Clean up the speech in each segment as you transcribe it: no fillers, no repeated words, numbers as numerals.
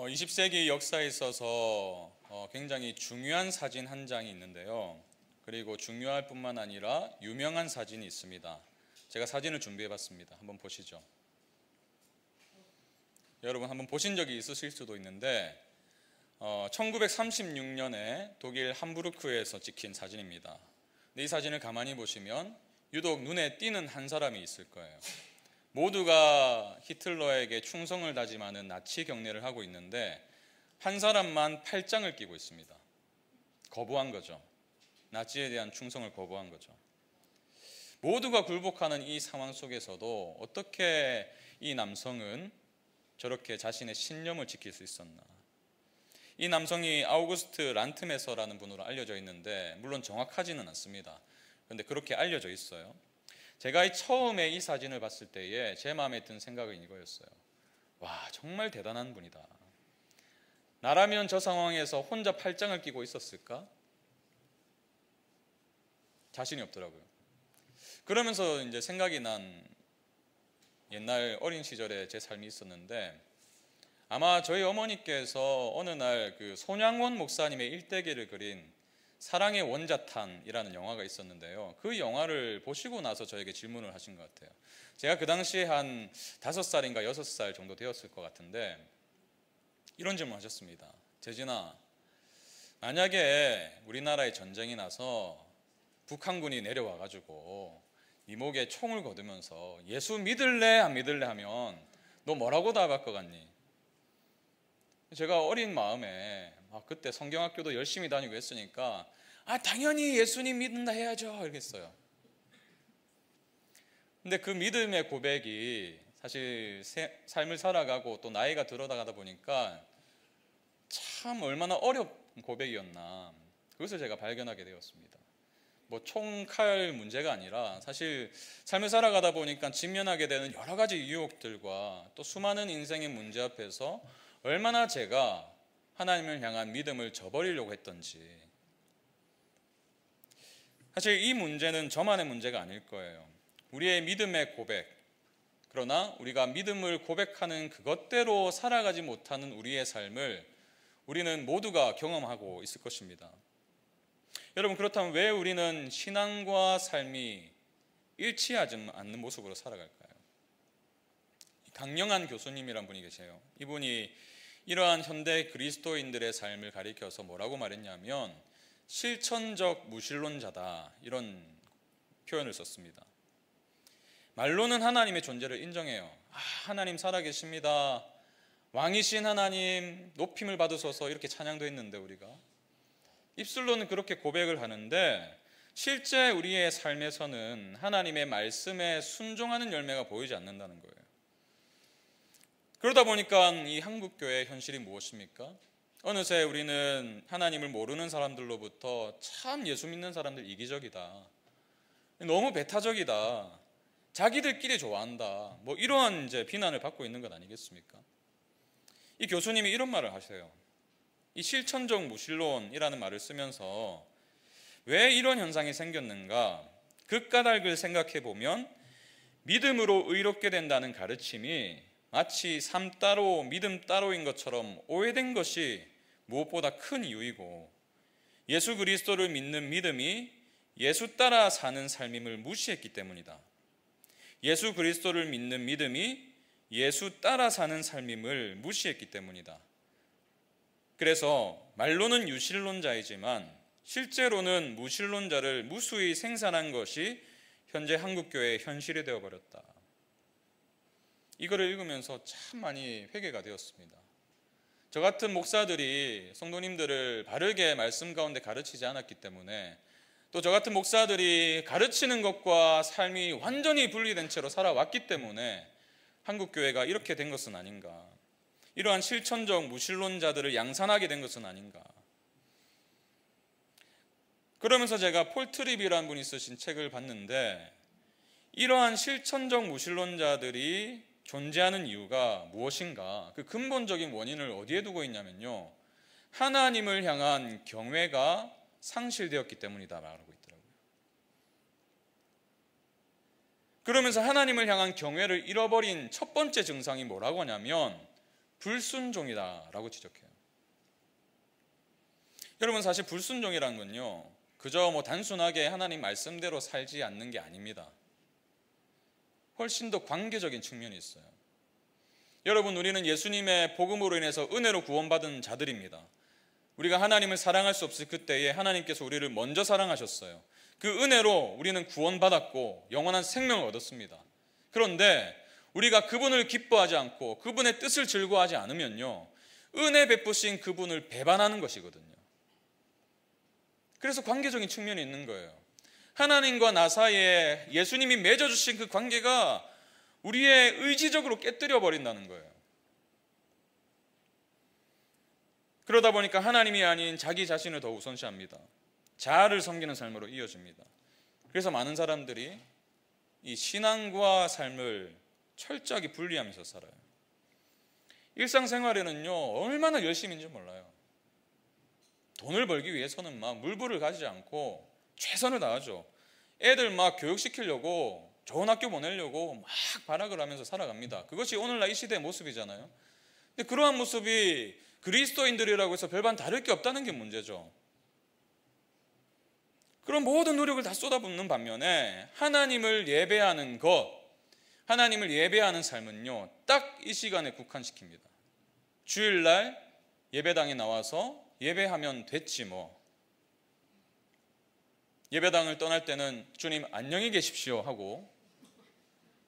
20세기 역사에 있어서 굉장히 중요한 사진 한 장이 있는데요. 그리고 중요할 뿐만 아니라 유명한 사진이 있습니다. 제가 사진을 준비해 봤습니다. 한번 보시죠. 여러분 한번 보신 적이 있으실 수도 있는데 1936년에 독일 함부르크에서 찍힌 사진입니다. 근데 이 사진을 가만히 보시면 유독 눈에 띄는 한 사람이 있을 거예요. 모두가 히틀러에게 충성을 다짐하는 나치 경례를 하고 있는데 한 사람만 팔짱을 끼고 있습니다. 거부한 거죠. 나치에 대한 충성을 거부한 거죠. 모두가 굴복하는 이 상황 속에서도 어떻게 이 남성은 저렇게 자신의 신념을 지킬 수 있었나? 이 남성이 아우구스트 란트메서라는 분으로 알려져 있는데 물론 정확하지는 않습니다. 그런데 그렇게 알려져 있어요. 제가 처음에 이 사진을 봤을 때에 제 마음에 든 생각은 이거였어요. 와, 정말 대단한 분이다. 나라면 저 상황에서 혼자 팔짱을 끼고 있었을까? 자신이 없더라고요. 그러면서 이제 생각이 난 옛날 어린 시절에 제 삶이 있었는데 아마 저희 어머니께서 어느 날 그 손양원 목사님의 일대기를 그린 사랑의 원자탄이라는 영화가 있었는데요. 그 영화를 보시고 나서 저에게 질문을 하신 것 같아요. 제가 그 당시에 한 5살인가 6살 정도 되었을 것 같은데 이런 질문을 하셨습니다. 재진아, 만약에 우리나라에 전쟁이 나서 북한군이 내려와가지고 네 목에 총을 거두면서 예수 믿을래 안 믿을래 하면 너 뭐라고 답할 것 같니? 제가 어린 마음에 그때 성경학교도 열심히 다니고 했으니까 당연히 예수님 믿는다 해야죠 이렇게 했어요. 근데 그 믿음의 고백이 사실 삶을 살아가고 또 나이가 들어가다 보니까 참 얼마나 어려운 고백이었나, 그것을 제가 발견하게 되었습니다. 뭐 총칼 문제가 아니라 사실 삶을 살아가다 보니까 직면하게 되는 여러 가지 유혹들과 또 수많은 인생의 문제 앞에서 얼마나 제가 하나님을 향한 믿음을 저버리려고 했던지. 사실 이 문제는 저만의 문제가 아닐 거예요. 우리의 믿음의 고백, 그러나 우리가 믿음을 고백하는 그것대로 살아가지 못하는 우리의 삶을 우리는 모두가 경험하고 있을 것입니다. 여러분, 그렇다면 왜 우리는 신앙과 삶이 일치하지 않는 모습으로 살아갈까요? 강영한 교수님이란 분이 계세요. 이분이 이러한 현대 그리스도인들의 삶을 가리켜서 뭐라고 말했냐면 실천적 무신론자다, 이런 표현을 썼습니다. 말로는 하나님의 존재를 인정해요. 하나님 살아계십니다, 왕이신 하나님 높임을 받으소서, 이렇게 찬양도 했는데 우리가 입술로는 그렇게 고백을 하는데 실제 우리의 삶에서는 하나님의 말씀에 순종하는 열매가 보이지 않는다는 거예요. 그러다 보니까 이 한국교회의 현실이 무엇입니까? 어느새 우리는 하나님을 모르는 사람들로부터 참 예수 믿는 사람들 이기적이다, 너무 배타적이다, 자기들끼리 좋아한다, 뭐 이러한 이제 비난을 받고 있는 것 아니겠습니까? 이 교수님이 이런 말을 하세요. 이 실천적 무신론이라는 말을 쓰면서 왜 이런 현상이 생겼는가, 그 까닭을 생각해 보면 믿음으로 의롭게 된다는 가르침이 마치 삶 따로 믿음 따로인 것처럼 오해된 것이 무엇보다 큰 이유이고, 예수 그리스도를 믿는 믿음이 예수 따라 사는 삶임을 무시했기 때문이다. 예수 그리스도를 믿는 믿음이 예수 따라 사는 삶임을 무시했기 때문이다. 그래서 말로는 유신론자이지만 실제로는 무신론자를 무수히 생산한 것이 현재 한국교회의 현실이 되어버렸다. 이거를 읽으면서 참 많이 회개가 되었습니다. 저 같은 목사들이 성도님들을 바르게 말씀 가운데 가르치지 않았기 때문에, 또 저 같은 목사들이 가르치는 것과 삶이 완전히 분리된 채로 살아왔기 때문에 한국교회가 이렇게 된 것은 아닌가, 이러한 실천적 무신론자들을 양산하게 된 것은 아닌가. 그러면서 제가 폴 트립이라는 분이 쓰신 책을 봤는데 이러한 실천적 무신론자들이 존재하는 이유가 무엇인가, 그 근본적인 원인을 어디에 두고 있냐면요, 하나님을 향한 경외가 상실되었기 때문이다 말하고 있더라고요. 그러면서 하나님을 향한 경외를 잃어버린 첫 번째 증상이 뭐라고 하냐면 불순종이다라고 지적해요. 여러분, 사실 불순종이라는 건요, 그저 단순하게 하나님 말씀대로 살지 않는 게 아닙니다. 훨씬 더 관계적인 측면이 있어요. 여러분, 우리는 예수님의 복음으로 인해서 은혜로 구원받은 자들입니다. 우리가 하나님을 사랑할 수 없을 그때에 하나님께서 우리를 먼저 사랑하셨어요. 그 은혜로 우리는 구원받았고 영원한 생명을 얻었습니다. 그런데 우리가 그분을 기뻐하지 않고 그분의 뜻을 즐거워하지 않으면요, 은혜 베푸신 그분을 배반하는 것이거든요. 그래서 관계적인 측면이 있는 거예요. 하나님과 나 사이에 예수님이 맺어주신 그 관계가 우리의 의지적으로 깨뜨려 버린다는 거예요. 그러다 보니까 하나님이 아닌 자기 자신을 더 우선시합니다. 자아를 섬기는 삶으로 이어집니다. 그래서 많은 사람들이 이 신앙과 삶을 철저하게 분리하면서 살아요. 일상생활에는요, 얼마나 열심인지 몰라요. 돈을 벌기 위해서는 막 물불을 가지지 않고 최선을 다하죠. 애들 막 교육시키려고, 좋은 학교 보내려고 막 발악을 하면서 살아갑니다. 그것이 오늘날 이 시대의 모습이잖아요. 근데 그러한 모습이 그리스도인들이라고 해서 별반 다를 게 없다는 게 문제죠. 그런 모든 노력을 다 쏟아붓는 반면에 하나님을 예배하는 것, 하나님을 예배하는 삶은요, 딱 이 시간에 국한시킵니다. 주일날 예배당에 나와서 예배하면 됐지 뭐. 예배당을 떠날 때는 주님 안녕히 계십시오 하고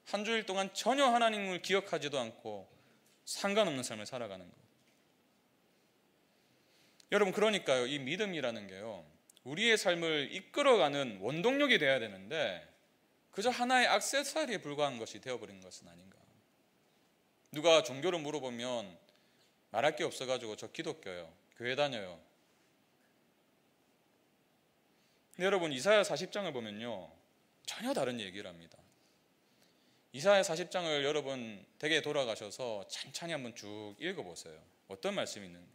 한 주일 동안 전혀 하나님을 기억하지도 않고 상관없는 삶을 살아가는 것. 여러분, 그러니까요, 이 믿음이라는 게요, 우리의 삶을 이끌어가는 원동력이 돼야 되는데 그저 하나의 액세서리에 불과한 것이 되어버린 것은 아닌가. 누가 종교를 물어보면 말할 게 없어가지고 저 기독교요, 교회 다녀요. 근데 여러분, 이사야 40장을 보면요, 전혀 다른 얘기를 합니다. 이사야 40장을 여러분 댁에 돌아가셔서 찬찬히 한번 쭉 읽어보세요. 어떤 말씀이 있는지.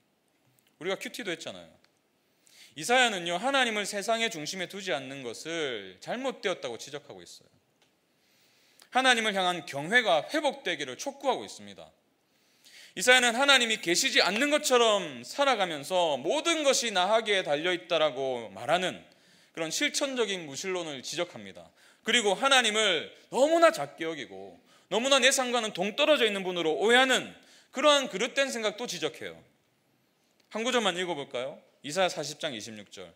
우리가 큐티도 했잖아요. 이사야는요, 하나님을 세상의 중심에 두지 않는 것을 잘못되었다고 지적하고 있어요. 하나님을 향한 경외가 회복되기를 촉구하고 있습니다. 이사야는 하나님이 계시지 않는 것처럼 살아가면서 모든 것이 나하기에 달려있다라고 말하는 그런 실천적인 무신론을 지적합니다. 그리고 하나님을 너무나 작게 여기고 너무나 내 삶과는 동떨어져 있는 분으로 오해하는 그러한 그릇된 생각도 지적해요. 한 구절만 읽어볼까요? 이사야 40장 26절.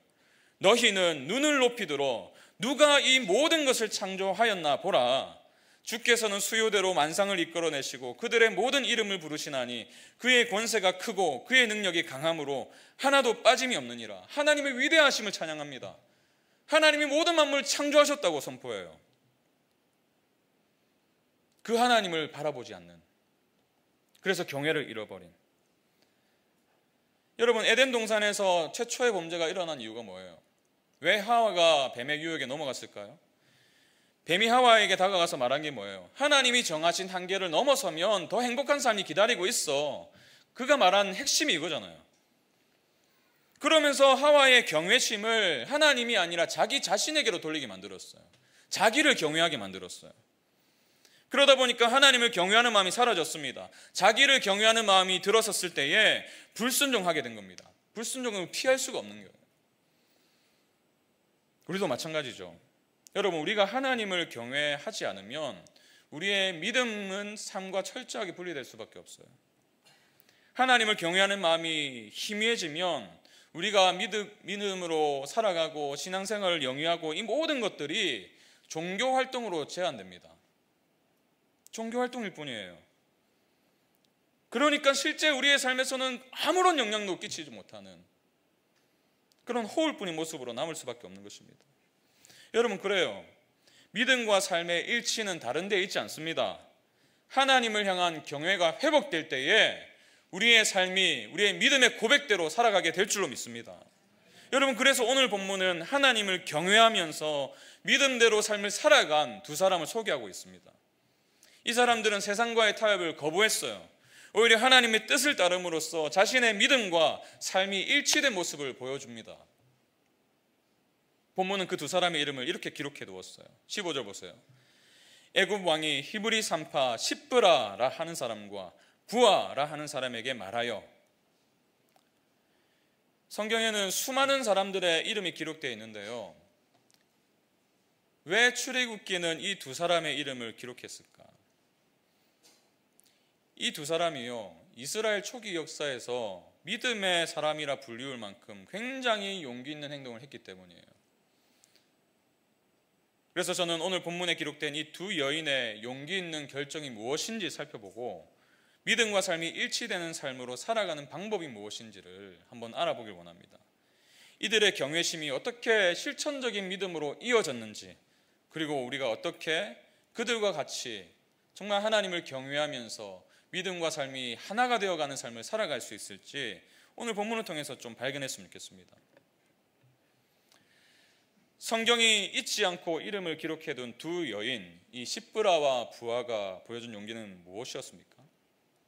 너희는 눈을 높이 들어 누가 이 모든 것을 창조하였나 보라. 주께서는 수요대로 만상을 이끌어내시고 그들의 모든 이름을 부르시나니 그의 권세가 크고 그의 능력이 강함으로 하나도 빠짐이 없느니라. 하나님의 위대하심을 찬양합니다. 하나님이 모든 만물을 창조하셨다고 선포해요. 그 하나님을 바라보지 않는, 그래서 경외를 잃어버린. 여러분, 에덴 동산에서 최초의 범죄가 일어난 이유가 뭐예요? 왜 하와가 뱀의 유혹에 넘어갔을까요? 뱀이 하와에게 다가가서 말한 게 뭐예요? 하나님이 정하신 한계를 넘어서면 더 행복한 삶이 기다리고 있어. 그가 말한 핵심이 이거잖아요. 그러면서 하와의 경외심을 하나님이 아니라 자기 자신에게로 돌리게 만들었어요. 자기를 경외하게 만들었어요. 그러다 보니까 하나님을 경외하는 마음이 사라졌습니다. 자기를 경외하는 마음이 들어섰을 때에 불순종하게 된 겁니다. 불순종은 피할 수가 없는 거예요. 우리도 마찬가지죠. 여러분, 우리가 하나님을 경외하지 않으면 우리의 믿음은 삶과 철저하게 분리될 수밖에 없어요. 하나님을 경외하는 마음이 희미해지면 우리가 믿음으로 살아가고 신앙생활을 영위하고 이 모든 것들이 종교활동으로 제한됩니다. 종교활동일 뿐이에요. 그러니까 실제 우리의 삶에서는 아무런 영향도 끼치지 못하는 그런 허울뿐인 모습으로 남을 수밖에 없는 것입니다. 여러분, 그래요. 믿음과 삶의 일치는 다른 데 있지 않습니다. 하나님을 향한 경외가 회복될 때에 우리의 삶이 우리의 믿음의 고백대로 살아가게 될 줄로 믿습니다. 여러분, 그래서 오늘 본문은 하나님을 경외하면서 믿음대로 삶을 살아간 두 사람을 소개하고 있습니다. 이 사람들은 세상과의 타협을 거부했어요. 오히려 하나님의 뜻을 따름으로써 자신의 믿음과 삶이 일치된 모습을 보여줍니다. 본문은 그 두 사람의 이름을 이렇게 기록해 두었어요. 15절 보세요. 애굽 왕이 히브리 산파 시브라라 하는 사람과 부하라 하는 사람에게 말하여. 성경에는 수많은 사람들의 이름이 기록되어 있는데요, 왜 출애굽기는 이 두 사람의 이름을 기록했을까? 이 두 사람이요, 이스라엘 초기 역사에서 믿음의 사람이라 불리울 만큼 굉장히 용기 있는 행동을 했기 때문이에요. 그래서 저는 오늘 본문에 기록된 이 두 여인의 용기 있는 결정이 무엇인지 살펴보고 믿음과 삶이 일치되는 삶으로 살아가는 방법이 무엇인지를 한번 알아보길 원합니다. 이들의 경외심이 어떻게 실천적인 믿음으로 이어졌는지, 그리고 우리가 어떻게 그들과 같이 정말 하나님을 경외하면서 믿음과 삶이 하나가 되어가는 삶을 살아갈 수 있을지 오늘 본문을 통해서 좀 발견했으면 좋겠습니다. 성경이 잊지 않고 이름을 기록해둔 두 여인, 이 시브라와 부하가 보여준 용기는 무엇이었습니까?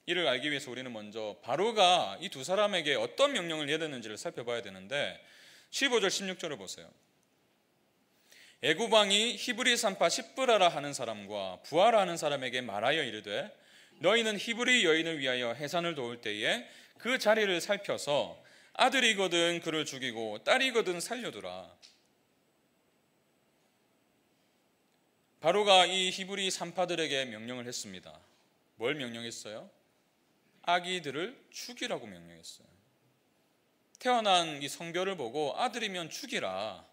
이를 알기 위해서 우리는 먼저 바로가 이 두 사람에게 어떤 명령을 내렸는지를 살펴봐야 되는데 15절 16절을 보세요. 애굽 왕이 히브리 산파 시브라라 하는 사람과 부하라 하는 사람에게 말하여 이르되 너희는 히브리 여인을 위하여 해산을 도울 때에 그 자리를 살펴서 아들이거든 그를 죽이고 딸이거든 살려두라. 바로가 이 히브리 산파들에게 명령을 했습니다. 뭘 명령했어요? 아기들을 죽이라고 명령했어요. 태어난 이 성별을 보고 아들이면 죽이라.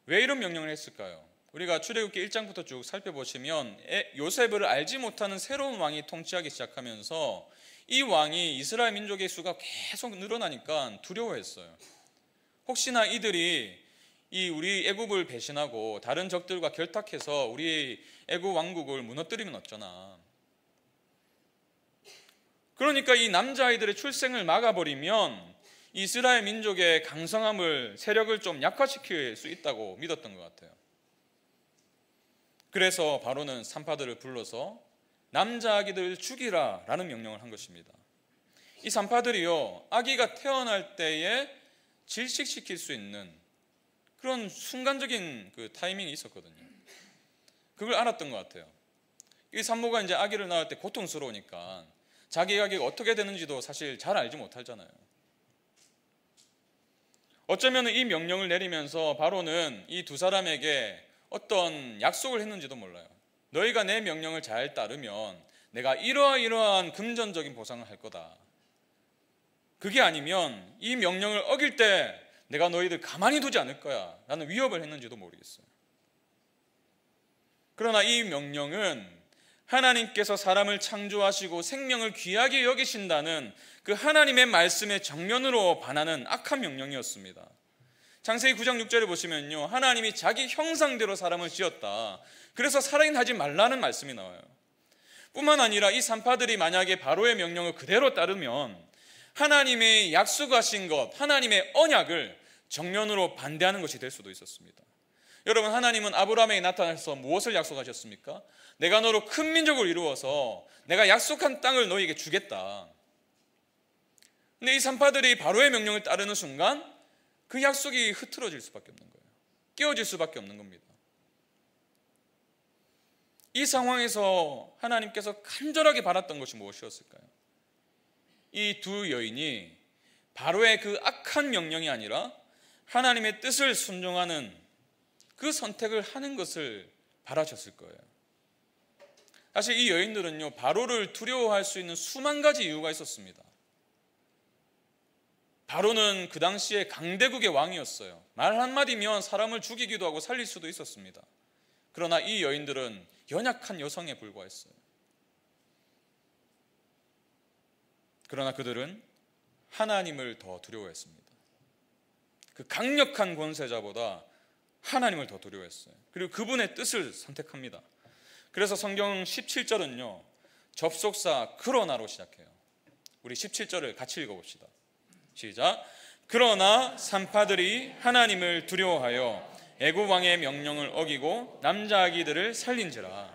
왜 이런 명령을 했을까요? 우리가 출애굽기 1장부터 쭉 살펴보시면 요셉을 알지 못하는 새로운 왕이 통치하기 시작하면서 이 왕이 이스라엘 민족의 수가 계속 늘어나니까 두려워했어요. 혹시나 이들이 이 우리 애굽을 배신하고 다른 적들과 결탁해서 우리 애굽 왕국을 무너뜨리면 어쩌나. 그러니까 이 남자아이들의 출생을 막아버리면 이스라엘 민족의 강성함을, 세력을 좀 약화시킬 수 있다고 믿었던 것 같아요. 그래서 바로는 산파들을 불러서 남자아기들을 죽이라 라는 명령을 한 것입니다. 이 산파들이요, 아기가 태어날 때에 질식시킬 수 있는 그런 순간적인 그 타이밍이 있었거든요. 그걸 알았던 것 같아요. 이 산모가 이제 아기를 낳을 때 고통스러우니까 자기 아기가 어떻게 되는지도 사실 잘 알지 못하잖아요. 어쩌면 이 명령을 내리면서 바로는 이 두 사람에게 어떤 약속을 했는지도 몰라요. 너희가 내 명령을 잘 따르면 내가 이러한 금전적인 보상을 할 거다. 그게 아니면 이 명령을 어길 때 내가 너희들 가만히 두지 않을 거야 라는 위협을 했는지도 모르겠어요. 그러나 이 명령은 하나님께서 사람을 창조하시고 생명을 귀하게 여기신다는 그 하나님의 말씀에 정면으로 반하는 악한 명령이었습니다. 창세기 9장 6절에 보시면요, 하나님이 자기 형상대로 사람을 지었다. 그래서 살인하지 말라는 말씀이 나와요. 뿐만 아니라 이 산파들이 만약에 바로의 명령을 그대로 따르면 하나님의 약속하신 것, 하나님의 언약을 정면으로 반대하는 것이 될 수도 있었습니다. 여러분, 하나님은 아브라함에게 나타나서 무엇을 약속하셨습니까? 내가 너로 큰 민족을 이루어서 내가 약속한 땅을 너희에게 주겠다. 근데 이 산파들이 바로의 명령을 따르는 순간 그 약속이 흐트러질 수밖에 없는 거예요. 깨어질 수밖에 없는 겁니다. 이 상황에서 하나님께서 간절하게 바랐던 것이 무엇이었을까요? 이 두 여인이 바로의 그 악한 명령이 아니라 하나님의 뜻을 순종하는 그 선택을 하는 것을 바라셨을 거예요. 사실 이 여인들은요, 바로를 두려워할 수 있는 수만 가지 이유가 있었습니다. 바로는 그 당시에 강대국의 왕이었어요. 말 한마디면 사람을 죽이기도 하고 살릴 수도 있었습니다. 그러나 이 여인들은 연약한 여성에 불과했어요. 그러나 그들은 하나님을 더 두려워했습니다. 그 강력한 권세자보다 하나님을 더 두려워했어요. 그리고 그분의 뜻을 선택합니다. 그래서 성경 17절은요, 접속사 그러나로 시작해요. 우리 17절을 같이 읽어봅시다. 시작. 그러나 산파들이 하나님을 두려워하여 애굽 왕의 명령을 어기고 남자아기들을 살린지라.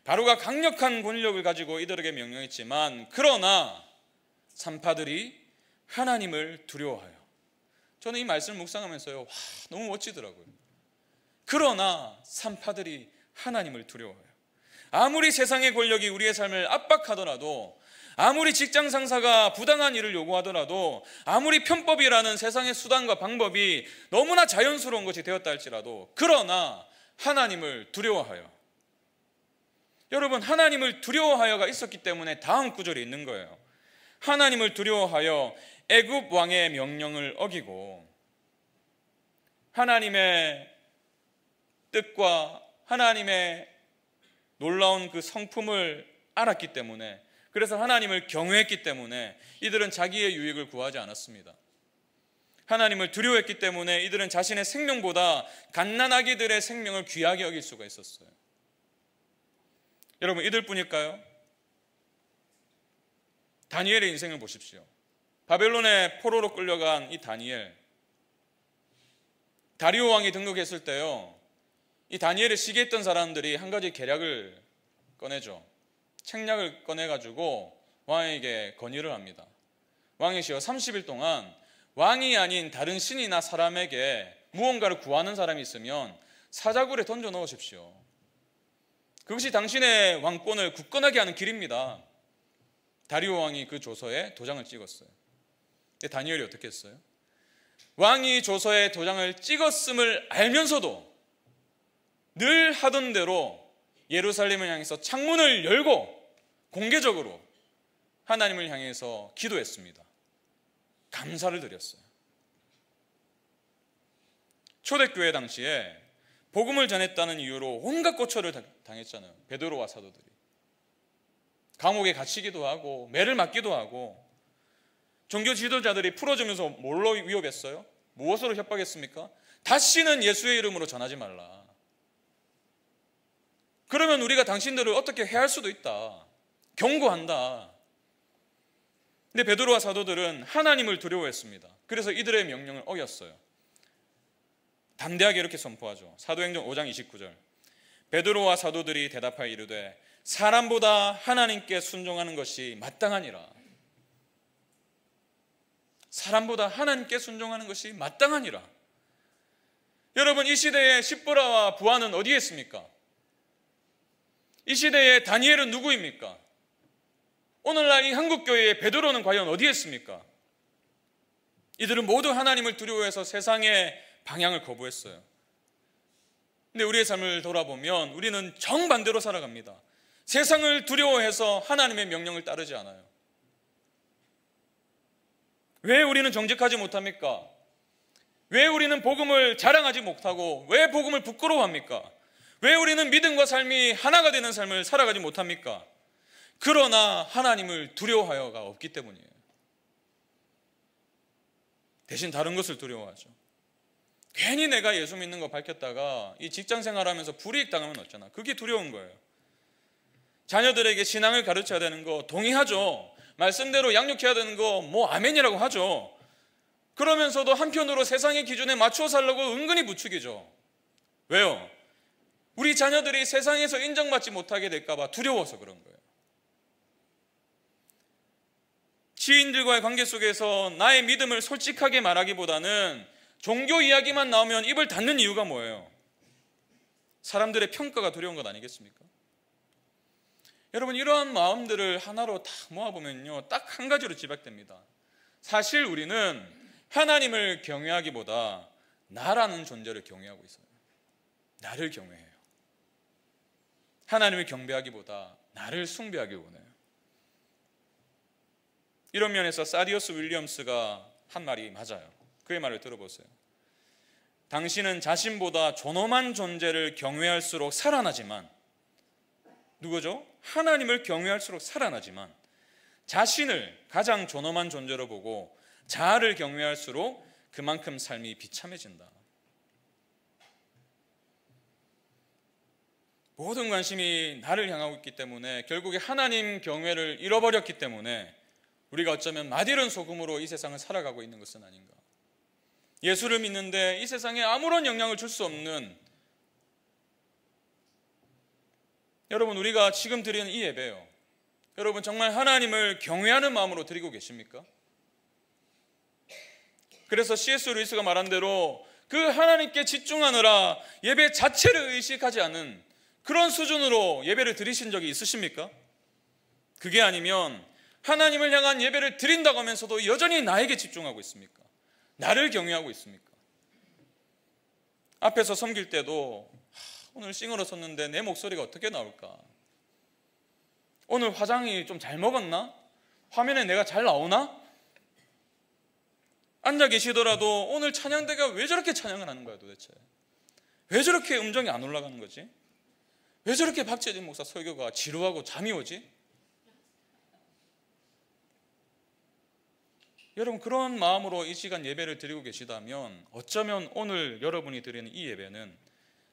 바로가 강력한 권력을 가지고 이들에게 명령했지만 그러나 산파들이 하나님을 두려워하여. 저는 이 말씀을 묵상하면서요, 와, 너무 멋지더라고요. 그러나 산파들이 하나님을 두려워해요. 아무리 세상의 권력이 우리의 삶을 압박하더라도, 아무리 직장 상사가 부당한 일을 요구하더라도, 아무리 편법이라는 세상의 수단과 방법이 너무나 자연스러운 것이 되었다 할지라도, 그러나 하나님을 두려워하여, 여러분, 하나님을 두려워하여가 있었기 때문에 다음 구절이 있는 거예요. 하나님을 두려워하여 애굽 왕의 명령을 어기고 하나님의 뜻과 하나님의 놀라운 그 성품을 알았기 때문에, 그래서 하나님을 경외했기 때문에 이들은 자기의 유익을 구하지 않았습니다. 하나님을 두려워했기 때문에 이들은 자신의 생명보다 갓난아기들의 생명을 귀하게 여길 수가 있었어요. 여러분, 이들뿐일까요? 다니엘의 인생을 보십시오. 바벨론의 포로로 끌려간 이 다니엘, 다리오 왕이 등극했을 때요, 이 다니엘을 시기했던 사람들이 한 가지 계략을 꺼내죠. 책략을 꺼내가지고 왕에게 건의를 합니다. 왕이시여, 30일 동안 왕이 아닌 다른 신이나 사람에게 무언가를 구하는 사람이 있으면 사자굴에 던져 넣으십시오. 그것이 당신의 왕권을 굳건하게 하는 길입니다. 다리오 왕이 그 조서에 도장을 찍었어요. 근데 다니엘이 어떻게 했어요? 왕이 조서에 도장을 찍었음을 알면서도 늘 하던 대로 예루살렘을 향해서 창문을 열고 공개적으로 하나님을 향해서 기도했습니다. 감사를 드렸어요. 초대교회 당시에 복음을 전했다는 이유로 온갖 고초를 당했잖아요. 베드로와 사도들이 감옥에 갇히기도 하고 매를 맞기도 하고, 종교 지도자들이 풀어주면서 뭘로 위협했어요? 무엇으로 협박했습니까? 다시는 예수의 이름으로 전하지 말라. 그러면 우리가 당신들을 어떻게 해할 수도 있다, 경고한다. 근데 베드로와 사도들은 하나님을 두려워했습니다. 그래서 이들의 명령을 어겼어요. 담대하게 이렇게 선포하죠. 사도행전 5장 29절. 베드로와 사도들이 대답하여 이르되 사람보다 하나님께 순종하는 것이 마땅하니라. 사람보다 하나님께 순종하는 것이 마땅하니라. 여러분, 이 시대의 십보라와 부하는 어디에 있습니까? 이 시대의 다니엘은 누구입니까? 오늘날 이 한국교회의 베드로는 과연 어디에 있습니까? 이들은 모두 하나님을 두려워해서 세상의 방향을 거부했어요. 근데 우리의 삶을 돌아보면 우리는 정반대로 살아갑니다. 세상을 두려워해서 하나님의 명령을 따르지 않아요. 왜 우리는 정직하지 못합니까? 왜 우리는 복음을 자랑하지 못하고 왜 복음을 부끄러워합니까? 왜 우리는 믿음과 삶이 하나가 되는 삶을 살아가지 못합니까? 그러나 하나님을 두려워하여가 없기 때문이에요. 대신 다른 것을 두려워하죠. 괜히 내가 예수 믿는 거 밝혔다가 이 직장 생활하면서 불이익 당하면 어쩌나. 그게 두려운 거예요. 자녀들에게 신앙을 가르쳐야 되는 거 동의하죠. 말씀대로 양육해야 되는 거 뭐 아멘이라고 하죠. 그러면서도 한편으로 세상의 기준에 맞추어 살려고 은근히 부추기죠. 왜요? 우리 자녀들이 세상에서 인정받지 못하게 될까 봐 두려워서 그런 거예요. 지인들과의 관계 속에서 나의 믿음을 솔직하게 말하기보다는 종교 이야기만 나오면 입을 닫는 이유가 뭐예요? 사람들의 평가가 두려운 것 아니겠습니까? 여러분, 이러한 마음들을 하나로 다 모아보면요, 딱 한 가지로 집약됩니다. 사실 우리는 하나님을 경외하기보다 나라는 존재를 경외하고 있어요. 나를 경외해요. 하나님을 경배하기보다 나를 숭배하기 원해요. 이런 면에서 사디어스 윌리엄스가 한 말이 맞아요. 그의 말을 들어보세요. 당신은 자신보다 존엄한 존재를 경외할수록 살아나지만, 누구죠? 하나님을 경외할수록 살아나지만 자신을 가장 존엄한 존재로 보고 자아를 경외할수록 그만큼 삶이 비참해진다. 모든 관심이 나를 향하고 있기 때문에 결국에 하나님 경외를 잃어버렸기 때문에 우리가 어쩌면 맛이른 소금으로 이 세상을 살아가고 있는 것은 아닌가. 예수를 믿는데 이 세상에 아무런 영향을 줄 수 없는, 여러분, 우리가 지금 드리는 이 예배요, 여러분 정말 하나님을 경외하는 마음으로 드리고 계십니까? 그래서 C.S. 루이스가 말한 대로 그 하나님께 집중하느라 예배 자체를 의식하지 않은 그런 수준으로 예배를 드리신 적이 있으십니까? 그게 아니면 하나님을 향한 예배를 드린다고 하면서도 여전히 나에게 집중하고 있습니까? 나를 경외하고 있습니까? 앞에서 섬길 때도 오늘 싱어로 섰는데 내 목소리가 어떻게 나올까? 오늘 화장이 좀 잘 먹었나? 화면에 내가 잘 나오나? 앉아 계시더라도 오늘 찬양대가 왜 저렇게 찬양을 하는 거야 도대체? 왜 저렇게 음정이 안 올라가는 거지? 왜 저렇게 박재진 목사 설교가 지루하고 잠이 오지? 여러분, 그런 마음으로 이 시간 예배를 드리고 계시다면 어쩌면 오늘 여러분이 드리는 이 예배는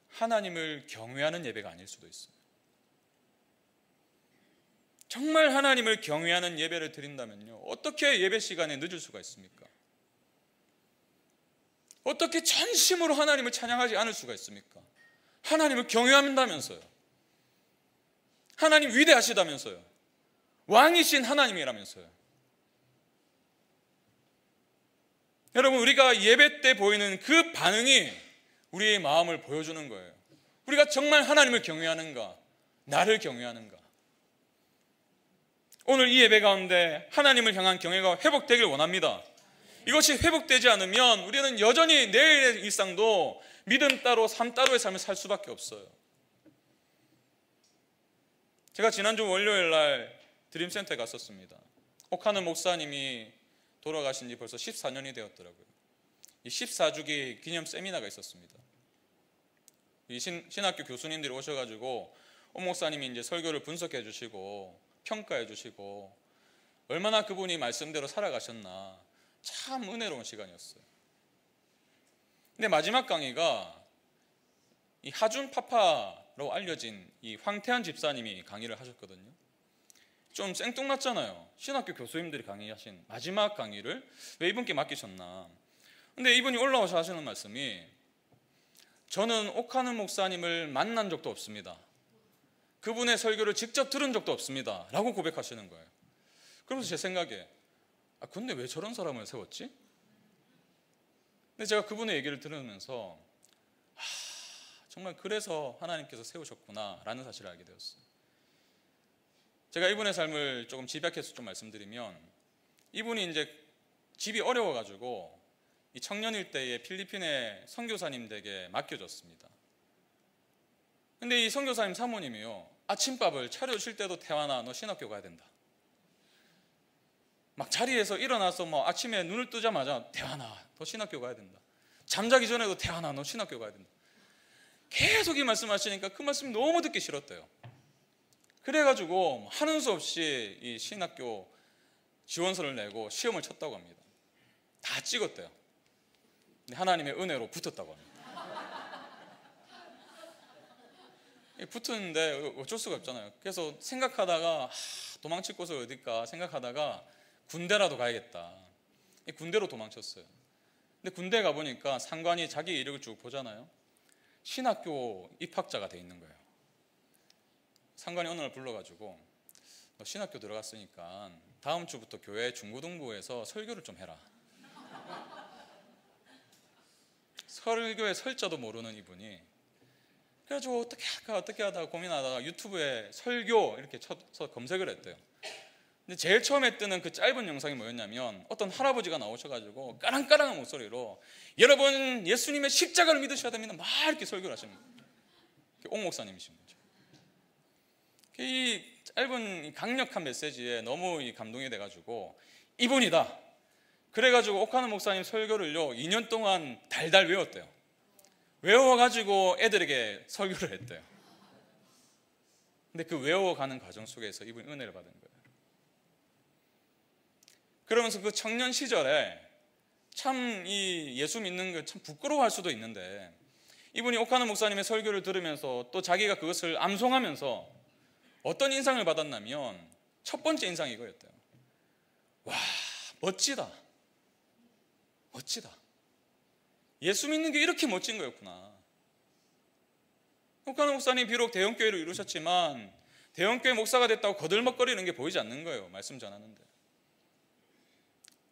하나님을 경외하는 예배가 아닐 수도 있어요. 정말 하나님을 경외하는 예배를 드린다면요, 어떻게 예배 시간에 늦을 수가 있습니까? 어떻게 전심으로 하나님을 찬양하지 않을 수가 있습니까? 하나님을 경외한다면서요. 하나님 위대하시다면서요. 왕이신 하나님이라면서요. 여러분, 우리가 예배 때 보이는 그 반응이 우리의 마음을 보여주는 거예요. 우리가 정말 하나님을 경외하는가, 나를 경외하는가. 오늘 이 예배 가운데 하나님을 향한 경외가 회복되길 원합니다. 이것이 회복되지 않으면 우리는 여전히 내일의 일상도 믿음 따로 삶 따로의 삶을 살 수밖에 없어요. 제가 지난주 월요일 날 드림센터에 갔었습니다. 옥하는 목사님이 돌아가신 지 벌써 14년이 되었더라고요. 이 14주기 기념 세미나가 있었습니다. 이 신학교 교수님들이 오셔가지고 옥 목사님이 이제 설교를 분석해 주시고 평가해 주시고 얼마나 그분이 말씀대로 살아가셨나, 참 은혜로운 시간이었어요. 근데 마지막 강의가 이 하준 파파로 알려진 이 황태한 집사님이 강의를 하셨거든요. 좀 생뚱맞잖아요. 신학교 교수님들이 강의하신 마지막 강의를 왜 이분께 맡기셨나. 근데 이분이 올라오셔 하시는 말씀이, 저는 옥하는 목사님을 만난 적도 없습니다. 그분의 설교를 직접 들은 적도 없습니다 라고 고백하시는 거예요. 그러면서 제 생각에, 근데 왜 저런 사람을 세웠지? 근데 제가 그분의 얘기를 들으면서 정말 그래서 하나님께서 세우셨구나 라는 사실을 알게 되었어요. 제가 이분의 삶을 조금 집약해서 좀 말씀드리면, 이분이 이제 집이 어려워가지고 이 청년일 때에 필리핀의 선교사님 댁에 맡겨졌습니다. 근데 이 선교사님 사모님이요, 아침밥을 차려주실 때도 태환아, 너 신학교 가야 된다. 막 자리에서 일어나서 뭐 아침에 눈을 뜨자마자 태환아, 너 신학교 가야 된다. 잠자기 전에도 태환아, 너 신학교 가야 된다. 계속 이 말씀하시니까 그 말씀이 너무 듣기 싫었대요. 그래가지고 하는 수 없이 이 신학교 지원서를 내고 시험을 쳤다고 합니다. 다 찍었대요. 근데 하나님의 은혜로 붙었다고 합니다. 붙었는데 어쩔 수가 없잖아요. 그래서 생각하다가 도망칠 곳을 어딜까 생각하다가 군대라도 가야겠다. 군대로 도망쳤어요. 근데 군대 가보니까 상관이 자기 이력을 쭉 보잖아요. 신학교 입학자가 돼 있는 거예요. 상관이 어느 날 불러가지고, 너 신학교 들어갔으니까 다음 주부터 교회 중고등부에서 설교를 좀 해라. 설교의 설자도 모르는 이분이, 그래가지고 어떻게 하다가 고민하다가 유튜브에 설교 이렇게 쳐서 검색을 했대요. 근데 제일 처음에 뜨는 그 짧은 영상이 뭐였냐면, 어떤 할아버지가 나오셔가지고 까랑까랑한 목소리로 여러분 예수님의 십자가를 믿으셔야 됩니다 막 이렇게 설교를 하시는 거예요. 옥 목사님이신 거죠. 이 짧은 강력한 메시지에 너무 감동이 돼가지고 이분이다. 그래가지고 옥하는 목사님 설교를요 2년 동안 달달 외웠대요. 외워가지고 애들에게 설교를 했대요. 근데 그 외워가는 과정 속에서 이분이 은혜를 받은 거예요. 그러면서 그 청년 시절에 참 이 예수 믿는 거 참 부끄러워할 수도 있는데, 이분이 옥하는 목사님의 설교를 들으면서 또 자기가 그것을 암송하면서 어떤 인상을 받았냐면, 첫 번째 인상이 이거였대요. 와, 멋지다. 멋지다. 예수 믿는 게 이렇게 멋진 거였구나. 옥하는 목사님 비록 대형교회를 이루셨지만 대형교회 목사가 됐다고 거들먹거리는 게 보이지 않는 거예요. 말씀 전하는데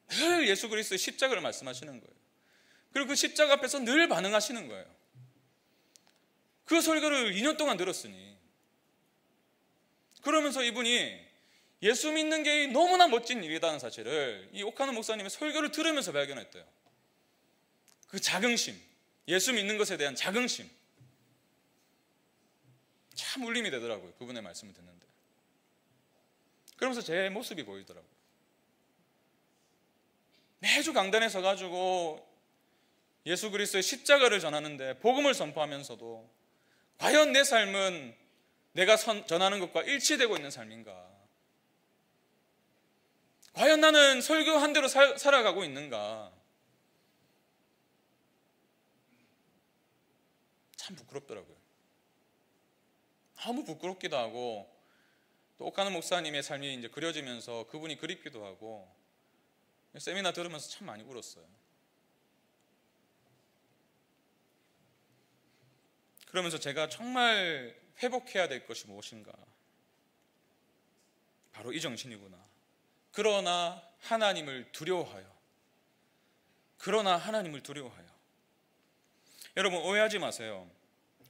늘 예수 그리스도의 십자가를 말씀하시는 거예요. 그리고 그 십자가 앞에서 늘 반응하시는 거예요. 그 설교를 2년 동안 들었으니, 그러면서 이분이 예수 믿는 게 너무나 멋진 일이라는 사실을 이 오카노 목사님의 설교를 들으면서 발견했대요. 그 자긍심, 예수 믿는 것에 대한 자긍심, 참 울림이 되더라고요. 그분의 말씀을 듣는데. 그러면서 제 모습이 보이더라고요. 매주 강단에 서가지고 예수 그리스도의 십자가를 전하는데, 복음을 선포하면서도 과연 내 삶은 내가 전하는 것과 일치되고 있는 삶인가? 과연 나는 설교한 대로 살아가고 있는가? 참 부끄럽더라고요. 너무 부끄럽기도 하고, 또 오카노 목사님의 삶이 이제 그려지면서 그분이 그립기도 하고, 세미나 들으면서 참 많이 울었어요. 그러면서 제가 정말 회복해야 될 것이 무엇인가? 바로 이 정신이구나. 그러나 하나님을 두려워하여. 그러나 하나님을 두려워하여. 여러분, 오해하지 마세요.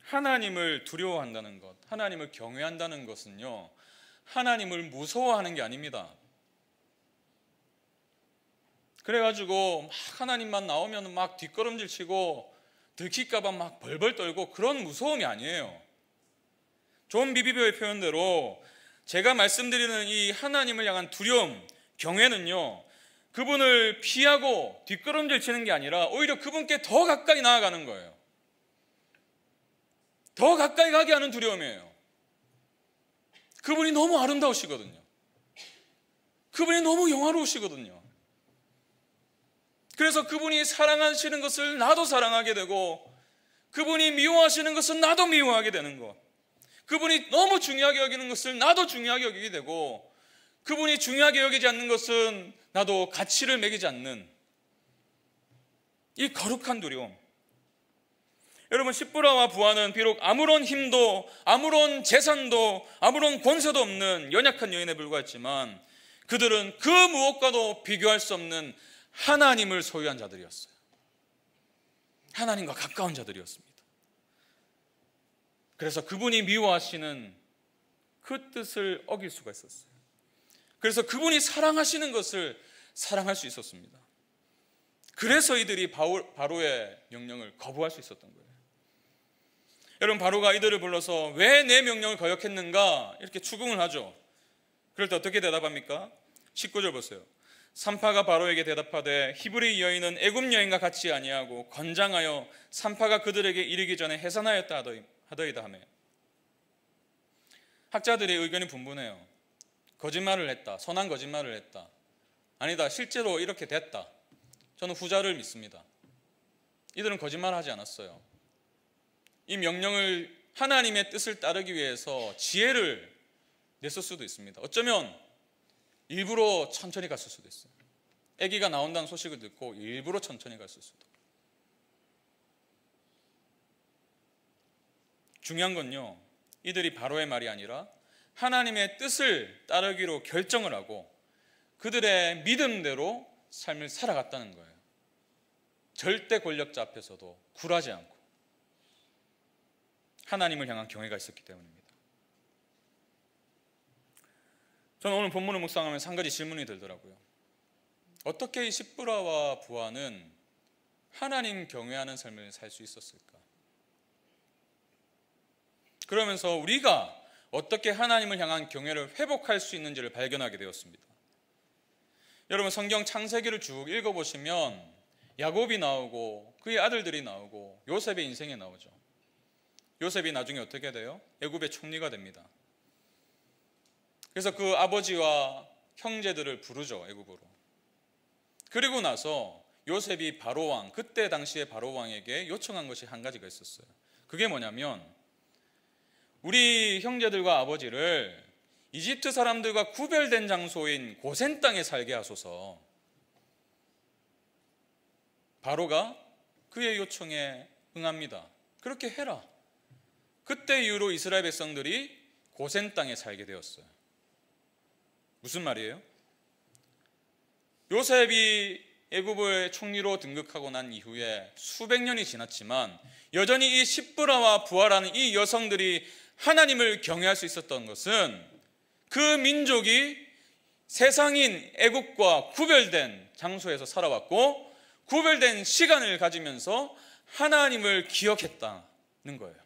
하나님을 두려워한다는 것, 하나님을 경외한다는 것은요, 하나님을 무서워하는 게 아닙니다. 그래가지고 막 하나님만 나오면 막 뒷걸음질 치고 들킬까봐 막 벌벌 떨고 그런 무서움이 아니에요. 존 비비버의 표현대로 제가 말씀드리는 이 하나님을 향한 두려움, 경외는요, 그분을 피하고 뒷걸음질 치는 게 아니라 오히려 그분께 더 가까이 나아가는 거예요. 더 가까이 가게 하는 두려움이에요. 그분이 너무 아름다우시거든요. 그분이 너무 영화로우시거든요. 그래서 그분이 사랑하시는 것을 나도 사랑하게 되고, 그분이 미워하시는 것은 나도 미워하게 되는 것, 그분이 너무 중요하게 여기는 것을 나도 중요하게 여기게 되고, 그분이 중요하게 여기지 않는 것은 나도 가치를 매기지 않는 이 거룩한 두려움. 여러분, 십부라와 부하는 비록 아무런 힘도 아무런 재산도 아무런 권세도 없는 연약한 여인에 불과했지만, 그들은 그 무엇과도 비교할 수 없는 하나님을 소유한 자들이었어요. 하나님과 가까운 자들이었습니다. 그래서 그분이 미워하시는 그 뜻을 어길 수가 있었어요. 그래서 그분이 사랑하시는 것을 사랑할 수 있었습니다. 그래서 이들이 바로의 명령을 거부할 수 있었던 거예요. 여러분, 바로가 이들을 불러서 왜 내 명령을 거역했는가 이렇게 추궁을 하죠. 그럴 때 어떻게 대답합니까? 19절 보세요. 산파가 바로에게 대답하되 히브리 여인은 애굽 여인과 같이 아니하고 건장하여 산파가 그들에게 이르기 전에 해산하였다 하더이다 하며. 학자들의 의견이 분분해요. 거짓말을 했다, 선한 거짓말을 했다, 아니다, 실제로 이렇게 됐다. 저는 후자를 믿습니다. 이들은 거짓말하지 않았어요. 이 명령을, 하나님의 뜻을 따르기 위해서 지혜를 냈을 수도 있습니다. 어쩌면 일부러 천천히 갔을 수도 있어요. 아기가 나온다는 소식을 듣고 일부러 천천히 갔을 수도. 중요한 건요, 이들이 바로의 말이 아니라 하나님의 뜻을 따르기로 결정을 하고 그들의 믿음대로 삶을 살아갔다는 거예요. 절대 권력자 앞에서도 굴하지 않고 하나님을 향한 경외가 있었기 때문입니다. 저는 오늘 본문을 묵상하면서 한 가지 질문이 들더라고요. 어떻게 이 십부라와 부하는 하나님 경외하는 삶을 살 수 있었을까? 그러면서 우리가 어떻게 하나님을 향한 경외를 회복할 수 있는지를 발견하게 되었습니다. 여러분, 성경 창세기를 쭉 읽어보시면 야곱이 나오고 그의 아들들이 나오고 요셉의 인생이 나오죠. 요셉이 나중에 어떻게 돼요? 애굽의 총리가 됩니다. 그래서 그 아버지와 형제들을 부르죠, 애굽으로. 그리고 나서 요셉이 바로왕, 그때 당시의 바로왕에게 요청한 것이 한 가지가 있었어요. 그게 뭐냐면, 우리 형제들과 아버지를 이집트 사람들과 구별된 장소인 고센 땅에 살게 하소서. 바로가 그의 요청에 응합니다. 그렇게 해라. 그때 이후로 이스라엘 백성들이 고센 땅에 살게 되었어요. 무슨 말이에요? 요셉이 애굽의 총리로 등극하고 난 이후에 수백 년이 지났지만 여전히 이 십브라와 부하라는 이 여성들이 하나님을 경외할 수 있었던 것은 그 민족이 세상인 애국과 구별된 장소에서 살아왔고 구별된 시간을 가지면서 하나님을 기억했다는 거예요.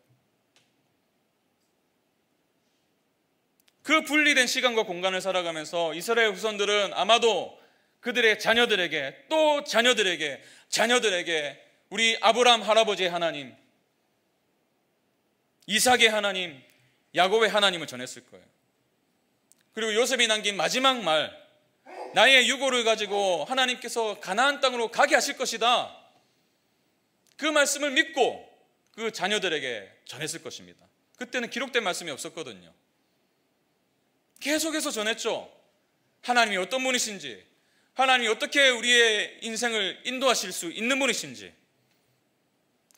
그 분리된 시간과 공간을 살아가면서 이스라엘 후손들은 아마도 그들의 자녀들에게 또 자녀들에게 우리 아브라함 할아버지의 하나님, 이삭의 하나님, 야곱의 하나님을 전했을 거예요. 그리고 요셉이 남긴 마지막 말, 나의 유고를 가지고 하나님께서 가나안 땅으로 가게 하실 것이다. 그 말씀을 믿고 그 자녀들에게 전했을 것입니다. 그때는 기록된 말씀이 없었거든요. 계속해서 전했죠. 하나님이 어떤 분이신지, 하나님이 어떻게 우리의 인생을 인도하실 수 있는 분이신지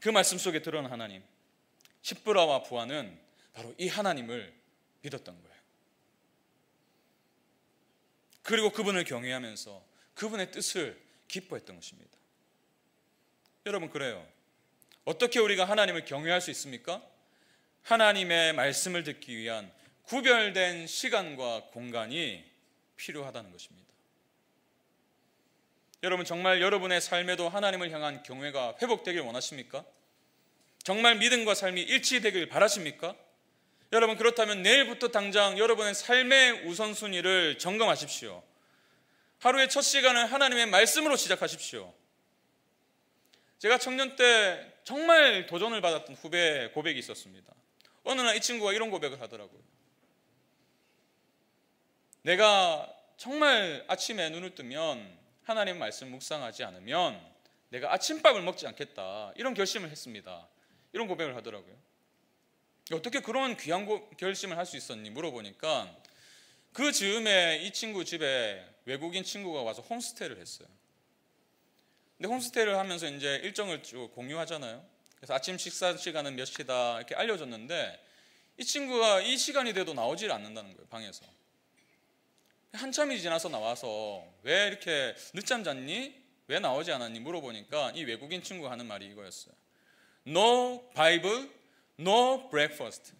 그 말씀 속에 드러난 하나님, 십브라와 부하는 바로 이 하나님을 믿었던 거예요. 그리고 그분을 경외하면서 그분의 뜻을 기뻐했던 것입니다. 여러분, 그래요. 어떻게 우리가 하나님을 경외할 수 있습니까? 하나님의 말씀을 듣기 위한 구별된 시간과 공간이 필요하다는 것입니다. 여러분, 정말 여러분의 삶에도 하나님을 향한 경외가 회복되길 원하십니까? 정말 믿음과 삶이 일치되길 바라십니까? 여러분, 그렇다면 내일부터 당장 여러분의 삶의 우선순위를 점검하십시오. 하루의 첫 시간을 하나님의 말씀으로 시작하십시오. 제가 청년 때 정말 도전을 받았던 후배 고백이 있었습니다. 어느 날 이 친구가 이런 고백을 하더라고요. 내가 정말 아침에 눈을 뜨면 하나님 말씀 묵상하지 않으면 내가 아침밥을 먹지 않겠다, 이런 결심을 했습니다. 이런 고백을 하더라고요. 어떻게 그런 귀한 결심을 할 수 있었니 물어보니까 그 즈음에 이 친구 집에 외국인 친구가 와서 홈스테이를 했어요. 근데 홈스테이를 하면서 이제 일정을 쭉 공유하잖아요. 그래서 아침 식사 시간은 몇 시다 이렇게 알려줬는데 이 친구가 이 시간이 돼도 나오질 않는다는 거예요, 방에서. 한참이 지나서 나와서 왜 이렇게 늦잠 잤니? 왜 나오지 않았니? 물어보니까 이 외국인 친구가 하는 말이 이거였어요. No Bible, no breakfast.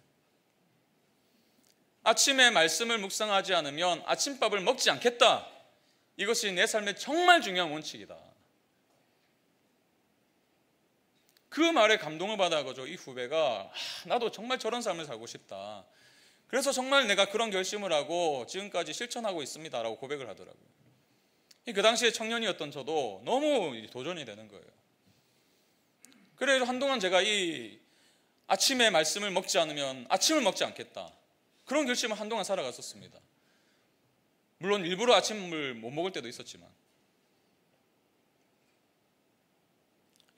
아침에 말씀을 묵상하지 않으면 아침밥을 먹지 않겠다. 이것이 내 삶의 정말 중요한 원칙이다. 그 말에 감동을 받아가지고 이 후배가 나도 정말 저런 삶을 살고 싶다. 그래서 정말 내가 그런 결심을 하고 지금까지 실천하고 있습니다라고 고백을 하더라고요. 그 당시에 청년이었던 저도 너무 도전이 되는 거예요. 그래서 한동안 제가 이 아침에 말씀을 먹지 않으면 아침을 먹지 않겠다, 그런 결심을 한동안 살아갔었습니다. 물론 일부러 아침을 못 먹을 때도 있었지만.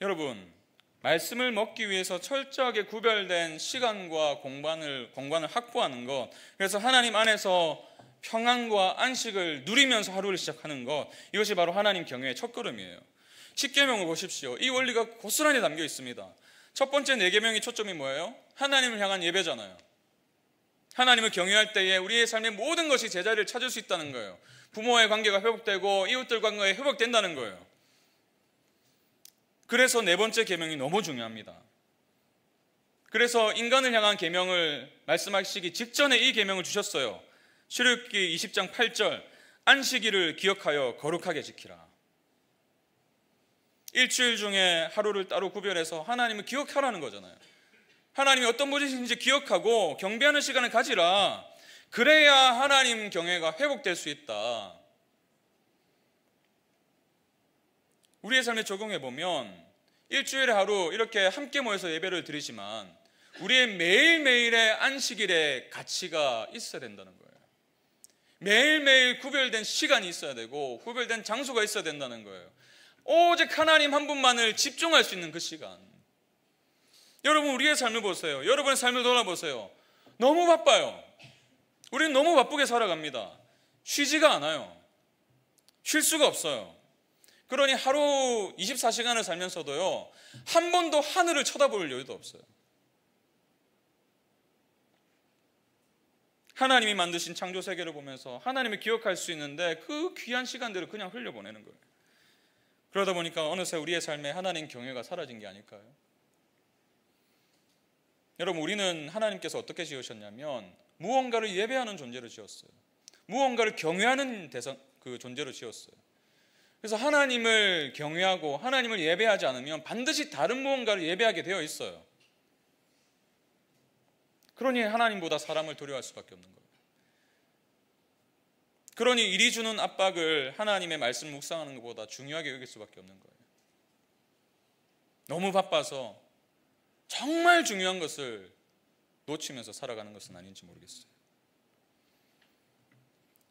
여러분, 말씀을 먹기 위해서 철저하게 구별된 시간과 공간을 확보하는 것, 그래서 하나님 안에서 평안과 안식을 누리면서 하루를 시작하는 것, 이것이 바로 하나님 경외의 첫걸음이에요. 10계명을 보십시오. 이 원리가 고스란히 담겨 있습니다. 첫 번째 4계명의 초점이 뭐예요? 하나님을 향한 예배잖아요. 하나님을 경외할 때에 우리의 삶의 모든 것이 제자리를 찾을 수 있다는 거예요. 부모와의 관계가 회복되고 이웃들 관계가 회복된다는 거예요. 그래서 4번째 계명이 너무 중요합니다. 그래서 인간을 향한 계명을 말씀하시기 직전에 이 계명을 주셨어요. 출애굽기 20장 8절, 안식일을 기억하여 거룩하게 지키라. 일주일 중에 하루를 따로 구별해서 하나님을 기억하라는 거잖아요. 하나님이 어떤 분이신지 기억하고 경배하는 시간을 가지라. 그래야 하나님 경외가 회복될 수 있다. 우리의 삶에 적용해 보면 일주일에 하루 이렇게 함께 모여서 예배를 드리지만 우리의 매일매일의 안식일의 가치가 있어야 된다는 거예요. 매일매일 구별된 시간이 있어야 되고 구별된 장소가 있어야 된다는 거예요. 오직 하나님 한 분만을 집중할 수 있는 그 시간. 여러분, 우리의 삶을 보세요. 여러분의 삶을 돌아보세요. 너무 바빠요. 우리는 너무 바쁘게 살아갑니다. 쉬지가 않아요. 쉴 수가 없어요. 그러니 하루 24시간을 살면서도요, 한 번도 하늘을 쳐다볼 여유도 없어요. 하나님이 만드신 창조 세계를 보면서 하나님을 기억할 수 있는데 그 귀한 시간들을 그냥 흘려보내는 거예요. 그러다 보니까 어느새 우리의 삶에 하나님 경외가 사라진 게 아닐까요? 여러분, 우리는 하나님께서 어떻게 지으셨냐면 무언가를 예배하는 존재로 지었어요. 무언가를 경외하는 존재로 지었어요. 그래서 하나님을 경외하고 하나님을 예배하지 않으면 반드시 다른 무언가를 예배하게 되어 있어요. 그러니 하나님보다 사람을 두려워할 수밖에 없는 거예요. 그러니 일이 주는 압박을 하나님의 말씀 묵상하는 것보다 중요하게 여길 수밖에 없는 거예요. 너무 바빠서 정말 중요한 것을 놓치면서 살아가는 것은 아닌지 모르겠어요.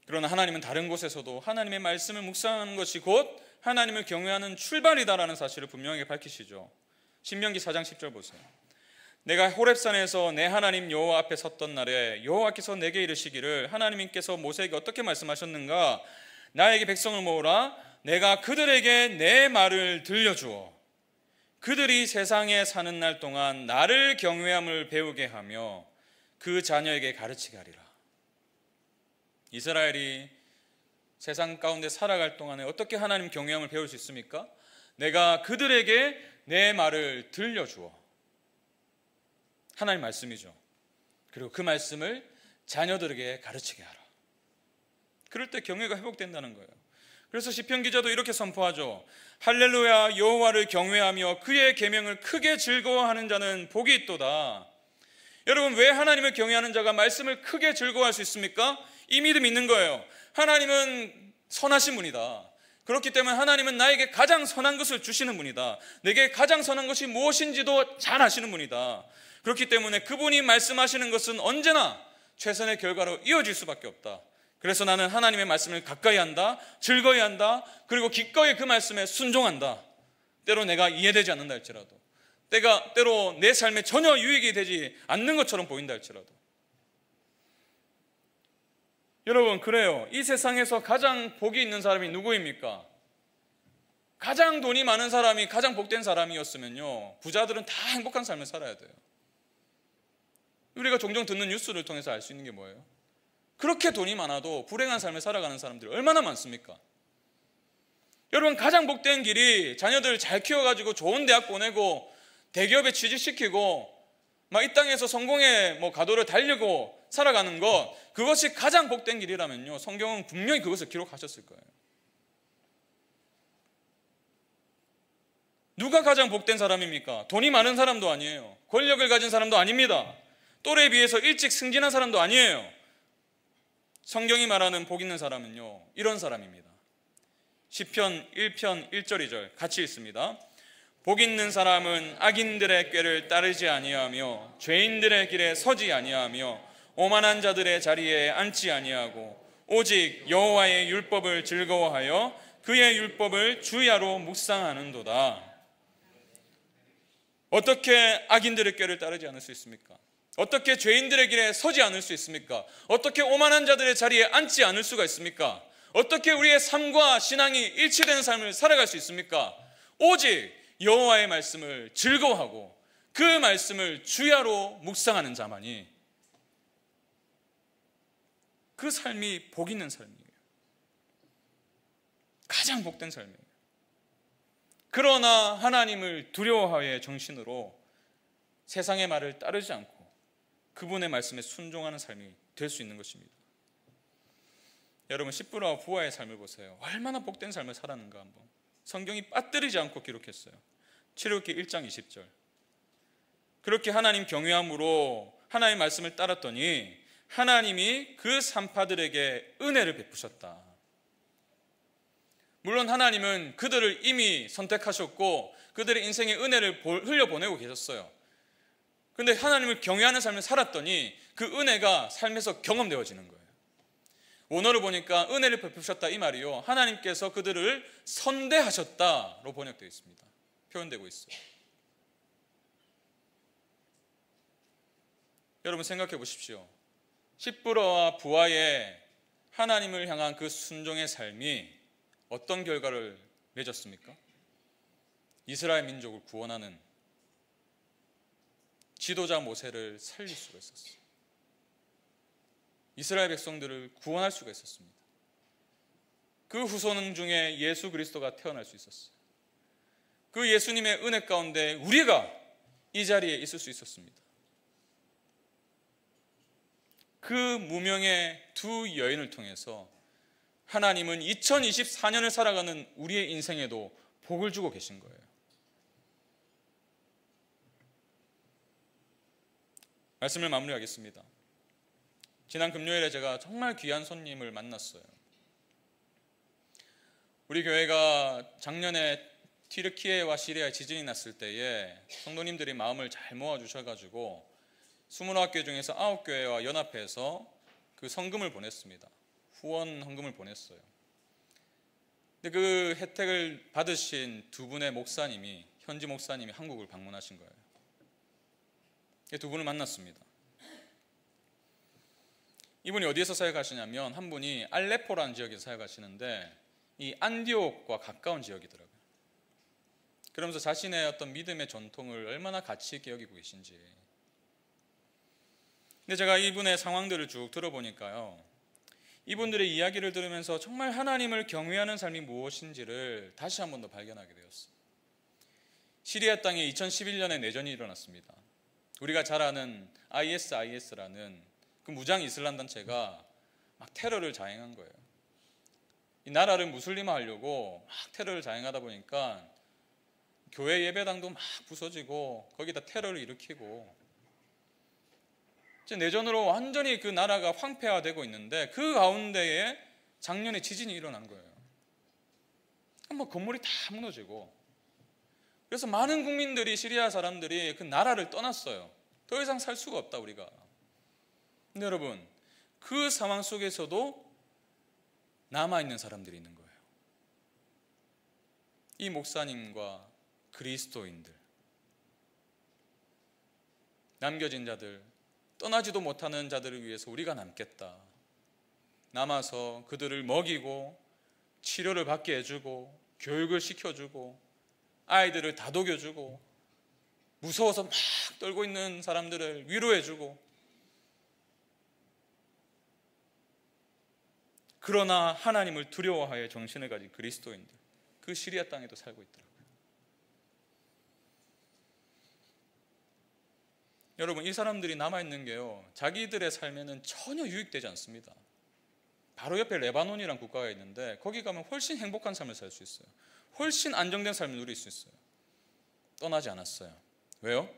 그러나 하나님은 다른 곳에서도 하나님의 말씀을 묵상하는 것이 곧 하나님을 경외하는 출발이다라는 사실을 분명하게 밝히시죠. 신명기 4장 10절 보세요. 내가 호렙산에서 내 하나님 여호와 앞에 섰던 날에 여호와께서 내게 이르시기를 하나님께서 모세에게 어떻게 말씀하셨는가? 나에게 백성을 모으라. 내가 그들에게 내 말을 들려주어 그들이 세상에 사는 날 동안 나를 경외함을 배우게 하며 그 자녀에게 가르치게 하리라. 이스라엘이 세상 가운데 살아갈 동안에 어떻게 하나님 경외함을 배울 수 있습니까? 내가 그들에게 내 말을 들려주어. 하나님 말씀이죠. 그리고 그 말씀을 자녀들에게 가르치게 하라. 그럴 때 경외가 회복된다는 거예요. 그래서 시편 기자도 이렇게 선포하죠. 할렐루야, 여호와를 경외하며 그의 계명을 크게 즐거워하는 자는 복이 있도다. 여러분, 왜 하나님을 경외하는 자가 말씀을 크게 즐거워할 수 있습니까? 이 믿음 있는 거예요. 하나님은 선하신 분이다. 그렇기 때문에 하나님은 나에게 가장 선한 것을 주시는 분이다. 내게 가장 선한 것이 무엇인지도 잘 아시는 분이다. 그렇기 때문에 그분이 말씀하시는 것은 언제나 최선의 결과로 이어질 수밖에 없다. 그래서 나는 하나님의 말씀을 가까이 한다, 즐거이 한다, 그리고 기꺼이 그 말씀에 순종한다. 때로 내가 이해되지 않는다 할지라도, 때로 내 삶에 전혀 유익이 되지 않는 것처럼 보인다 할지라도. 여러분, 그래요. 이 세상에서 가장 복이 있는 사람이 누구입니까? 가장 돈이 많은 사람이 가장 복된 사람이었으면요, 부자들은 다 행복한 삶을 살아야 돼요. 우리가 종종 듣는 뉴스를 통해서 알 수 있는 게 뭐예요? 그렇게 돈이 많아도 불행한 삶을 살아가는 사람들이 얼마나 많습니까? 여러분, 가장 복된 길이 자녀들 잘 키워가지고 좋은 대학 보내고 대기업에 취직시키고 막 이 땅에서 성공의 가도를 달리고 살아가는 것, 그것이 가장 복된 길이라면요, 성경은 분명히 그것을 기록하셨을 거예요. 누가 가장 복된 사람입니까? 돈이 많은 사람도 아니에요. 권력을 가진 사람도 아닙니다. 또래에 비해서 일찍 승진한 사람도 아니에요. 성경이 말하는 복 있는 사람은요, 이런 사람입니다. 시편 1편 1절 2절 같이 읽습니다. 복 있는 사람은 악인들의 꾀를 따르지 아니하며 죄인들의 길에 서지 아니하며 오만한 자들의 자리에 앉지 아니하고 오직 여호와의 율법을 즐거워하여 그의 율법을 주야로 묵상하는도다. 어떻게 악인들의 꾀를 따르지 않을 수 있습니까? 어떻게 죄인들의 길에 서지 않을 수 있습니까? 어떻게 오만한 자들의 자리에 앉지 않을 수가 있습니까? 어떻게 우리의 삶과 신앙이 일치되는 삶을 살아갈 수 있습니까? 오직 여호와의 말씀을 즐거워하고 그 말씀을 주야로 묵상하는 자만이 그 삶이 복 있는 삶이에요. 가장 복된 삶이에요. 그러나 하나님을 두려워하의 정신으로 세상의 말을 따르지 않고 그분의 말씀에 순종하는 삶이 될 수 있는 것입니다. 여러분, 십부라와 부하의 삶을 보세요. 얼마나 복된 삶을 살았는가 한번. 성경이 빠뜨리지 않고 기록했어요. 출애굽기 1장 20절. 그렇게 하나님 경외함으로 하나님의 말씀을 따랐더니 하나님이 그 산파들에게 은혜를 베푸셨다. 물론 하나님은 그들을 이미 선택하셨고 그들의 인생에 은혜를 흘려보내고 계셨어요. 그런데 하나님을 경외하는 삶을 살았더니 그 은혜가 삶에서 경험되어지는 거예요. 원어를 보니까 은혜를 베푸셨다 이 말이요, 하나님께서 그들을 선대하셨다로 번역되어 있습니다. 표현되고 있어요. 여러분, 생각해 보십시오. 십부로와 부하의 하나님을 향한 그 순종의 삶이 어떤 결과를 맺었습니까? 이스라엘 민족을 구원하는 지도자 모세를 살릴 수가 있었어요. 이스라엘 백성들을 구원할 수가 있었습니다. 그 후손 중에 예수 그리스도가 태어날 수 있었어요. 그 예수님의 은혜 가운데 우리가 이 자리에 있을 수 있었습니다. 그 무명의 두 여인을 통해서 하나님은 2024년을 살아가는 우리의 인생에도 복을 주고 계신 거예요. 말씀을 마무리하겠습니다. 지난 금요일에 제가 정말 귀한 손님을 만났어요. 우리 교회가 작년에 튀르키예와 시리아에 지진이 났을 때에 성도님들이 마음을 잘 모아주셔가지고 20학교 중에서 9교회와 연합해서 그 성금을 보냈습니다. 후원 헌금을 보냈어요. 근데 그 혜택을 받으신 두 분의 목사님이, 현지 목사님이 한국을 방문하신 거예요. 두 분을 만났습니다. 이분이 어디에서 사역하시냐면 한 분이 알레포라는 지역에서 사역하시는데 이 안디옥과 가까운 지역이더라고요. 그러면서 자신의 어떤 믿음의 전통을 얼마나 가치 있게 여기고 계신지. 근데 제가 이분의 상황들을 쭉 들어보니까요, 이분들의 이야기를 들으면서 정말 하나님을 경외하는 삶이 무엇인지를 다시 한 번 더 발견하게 되었어요. 시리아 땅에 2011년에 내전이 일어났습니다. 우리가 잘 아는 ISIS라는 그 무장 이슬람 단체가 막 테러를 자행한 거예요. 이 나라를 무슬림화하려고 막 테러를 자행하다 보니까 교회 예배당도 막 부서지고 거기다 테러를 일으키고 이제 내전으로 완전히 그 나라가 황폐화되고 있는데 그 가운데에 작년에 지진이 일어난 거예요. 뭐 건물이 다 무너지고 그래서 많은 국민들이, 시리아 사람들이 그 나라를 떠났어요. 더 이상 살 수가 없다 우리가. 근데 여러분, 그 상황 속에서도 남아있는 사람들이 있는 거예요. 이 목사님과 그리스도인들, 남겨진 자들, 떠나지도 못하는 자들을 위해서 우리가 남겠다. 남아서 그들을 먹이고 치료를 받게 해주고 교육을 시켜주고 아이들을 다독여주고 무서워서 막 떨고 있는 사람들을 위로해주고, 그러나 하나님을 두려워하여 정신을 가진 그리스도인들, 그 시리아 땅에도 살고 있더라고요. 여러분, 이 사람들이 남아있는 게요, 자기들의 삶에는 전혀 유익되지 않습니다. 바로 옆에 레바논이라는 국가가 있는데 거기 가면 훨씬 행복한 삶을 살 수 있어요. 훨씬 안정된 삶을 누릴 수 있어요. 떠나지 않았어요. 왜요?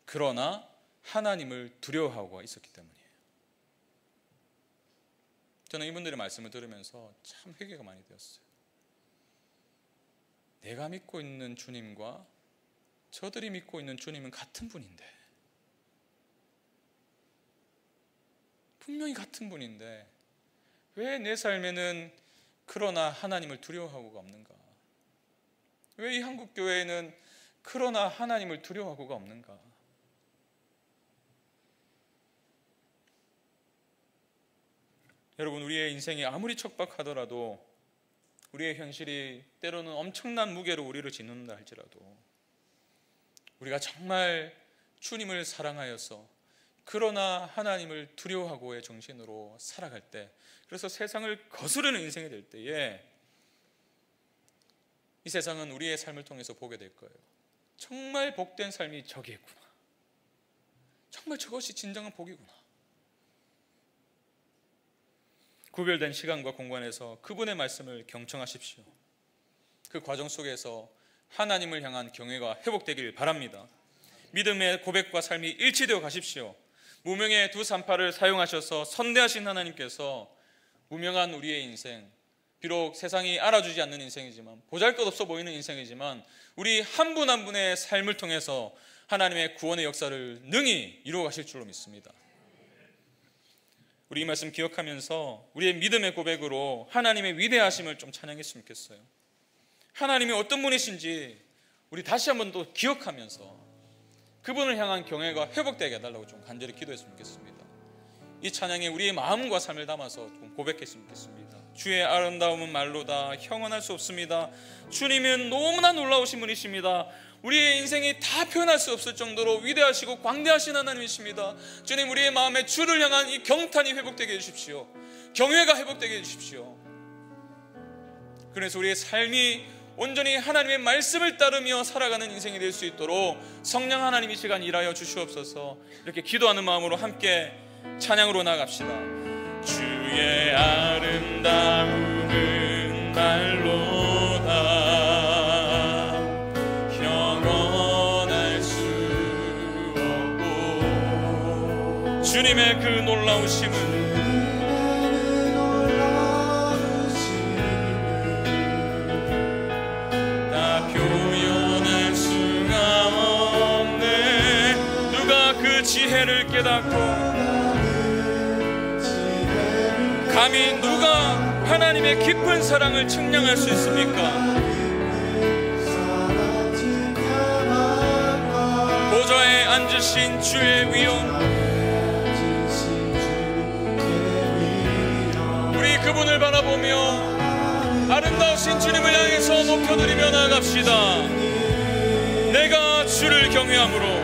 그러나 하나님을 두려워하고 있었기 때문이에요. 저는 이분들의 말씀을 들으면서 참 회개가 많이 되었어요. 내가 믿고 있는 주님과 저들이 믿고 있는 주님은 같은 분인데, 분명히 같은 분인데 왜 내 삶에는 그러나 하나님을 두려워하고가 없는가? 왜 이 한국교회에는 그러나 하나님을 두려워하고가 없는가? 여러분, 우리의 인생이 아무리 척박하더라도, 우리의 현실이 때로는 엄청난 무게로 우리를 짓는다 할지라도, 우리가 정말 주님을 사랑하여서 그러나 하나님을 두려워하고의 정신으로 살아갈 때, 그래서 세상을 거스르는 인생이 될 때에 이 세상은 우리의 삶을 통해서 보게 될 거예요. 정말 복된 삶이 저기있구나. 정말 저것이 진정한 복이구나. 구별된 시간과 공간에서 그분의 말씀을 경청하십시오. 그 과정 속에서 하나님을 향한 경외가 회복되길 바랍니다. 믿음의 고백과 삶이 일치되어 가십시오. 무명의 두 산파를 사용하셔서 선대하신 하나님께서 무명한 우리의 인생, 비록 세상이 알아주지 않는 인생이지만, 보잘것없어 보이는 인생이지만, 우리 한 분 한 분의 삶을 통해서 하나님의 구원의 역사를 능히 이루어 가실 줄로 믿습니다. 우리 이 말씀 기억하면서 우리의 믿음의 고백으로 하나님의 위대하심을 좀 찬양했으면 좋겠어요. 하나님이 어떤 분이신지 우리 다시 한번 또 기억하면서 그분을 향한 경외가 회복되게 해달라고 좀 간절히 기도했으면 좋겠습니다. 이 찬양에 우리의 마음과 삶을 담아서 좀 고백했으면 좋겠습니다. 주의 아름다움은 말로다 형언할 수 없습니다. 주님은 너무나 놀라우신 분이십니다. 우리의 인생이 다 표현할 수 없을 정도로 위대하시고 광대하신 하나님이십니다. 주님, 우리의 마음에 주를 향한 이 경탄이 회복되게 해주십시오. 경외가 회복되게 해주십시오. 그래서 우리의 삶이 온전히 하나님의 말씀을 따르며 살아가는 인생이 될 수 있도록 성령 하나님 이 시간 일하여 주시옵소서. 이렇게 기도하는 마음으로 함께 찬양으로 나갑시다. 주의 아름다움은 말로다 형언할 수 없고 주님의 그 놀라우심은 지혜를 깨닫고 감히 누가 하나님의 깊은 사랑을 측량할 수 있습니까? 보좌에 앉으신 주의 위엄, 우리 그분을 바라보며 아름다우신 주님을 향해서 높여드리며 나아갑시다. 내가 주를 경외함으로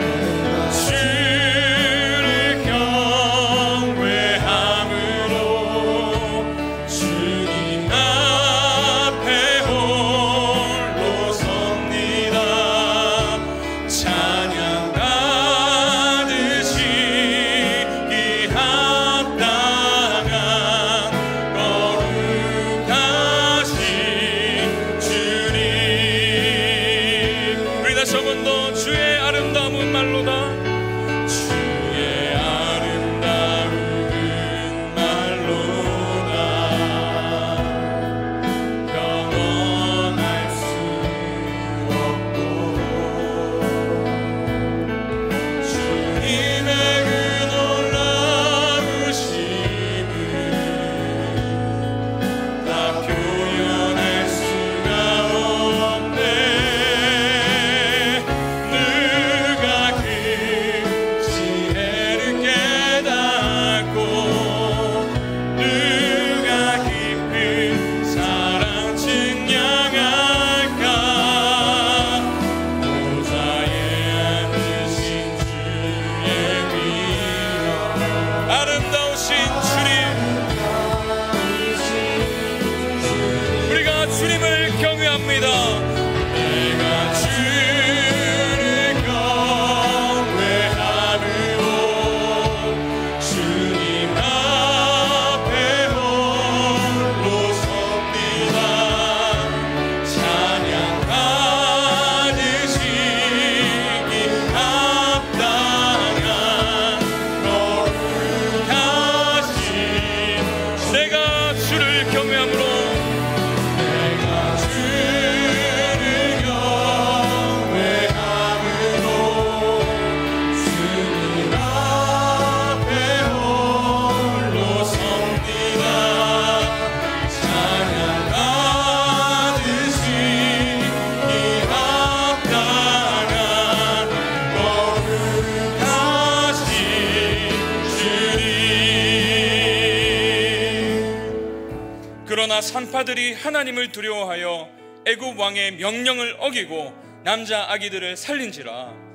그러나 산파들이 하나님을 두려워하여 애굽 왕의 명령을 어기고 남자 아기들을 살린지라.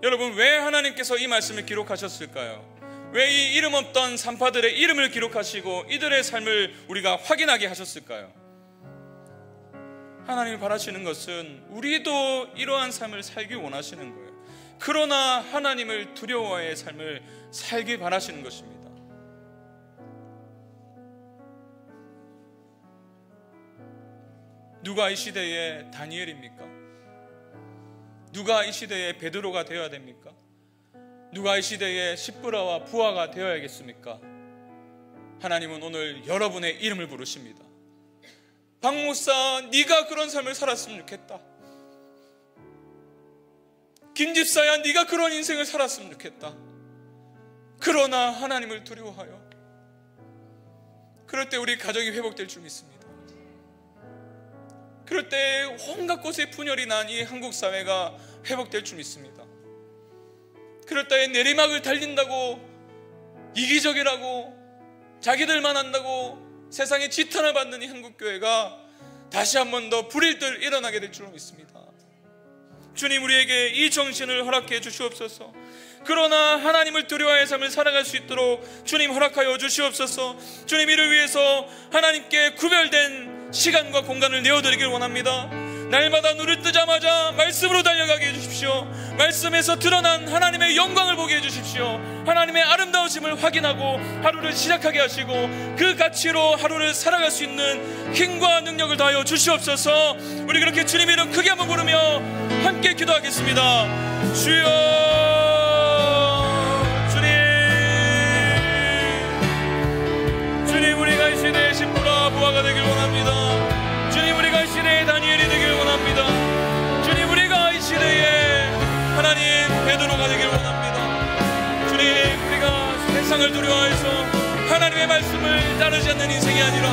여러분, 왜 하나님께서 이 말씀을 기록하셨을까요? 왜 이 이름 없던 산파들의 이름을 기록하시고 이들의 삶을 우리가 확인하게 하셨을까요? 하나님이 바라시는 것은 우리도 이러한 삶을 살기 원하시는 거예요. 그러나 하나님을 두려워의 삶을 살기 바라시는 것입니다. 누가 이 시대의 다니엘입니까? 누가 이 시대의 베드로가 되어야 됩니까? 누가 이 시대의 십부라와 부하가 되어야겠습니까? 하나님은 오늘 여러분의 이름을 부르십니다. 박 목사, 네가 그런 삶을 살았으면 좋겠다. 김 집사야, 네가 그런 인생을 살았으면 좋겠다. 그러나 하나님을 두려워하여 그럴 때 우리 가정이 회복될 줄 믿습니다. 그럴 때 온갖 곳에 분열이 난 이 한국 사회가 회복될 줄 믿습니다. 그럴 때 내리막을 달린다고 이기적이라고 자기들만 한다고 세상에 지탄을 받는 이 한국교회가 다시 한 번 더 불일들 일어나게 될 줄 믿습니다. 주님, 우리에게 이 정신을 허락해 주시옵소서. 그러나 하나님을 두려워하는 삶을 살아갈 수 있도록 주님 허락하여 주시옵소서. 주님, 이를 위해서 하나님께 구별된 시간과 공간을 내어드리길 원합니다. 날마다 눈을 뜨자마자 말씀으로 달려가게 해주십시오. 말씀에서 드러난 하나님의 영광을 보게 해주십시오. 하나님의 아름다우심을 확인하고 하루를 시작하게 하시고 그 가치로 하루를 살아갈 수 있는 힘과 능력을 더하여 주시옵소서. 우리 그렇게 주님 이름 크게 한번 부르며 함께 기도하겠습니다. 주여, 주님 우리가 이 시대의 신부라 부하가 되길 원합니다. 주님 우리가 이 시대의 다니엘이 되길 원합니다. 주님 우리가 이 시대에 하나님 베드로가 되길 원합니다. 주님 우리가 세상을 두려워해서 하나님의 말씀을 따르지 않는 인생이 아니라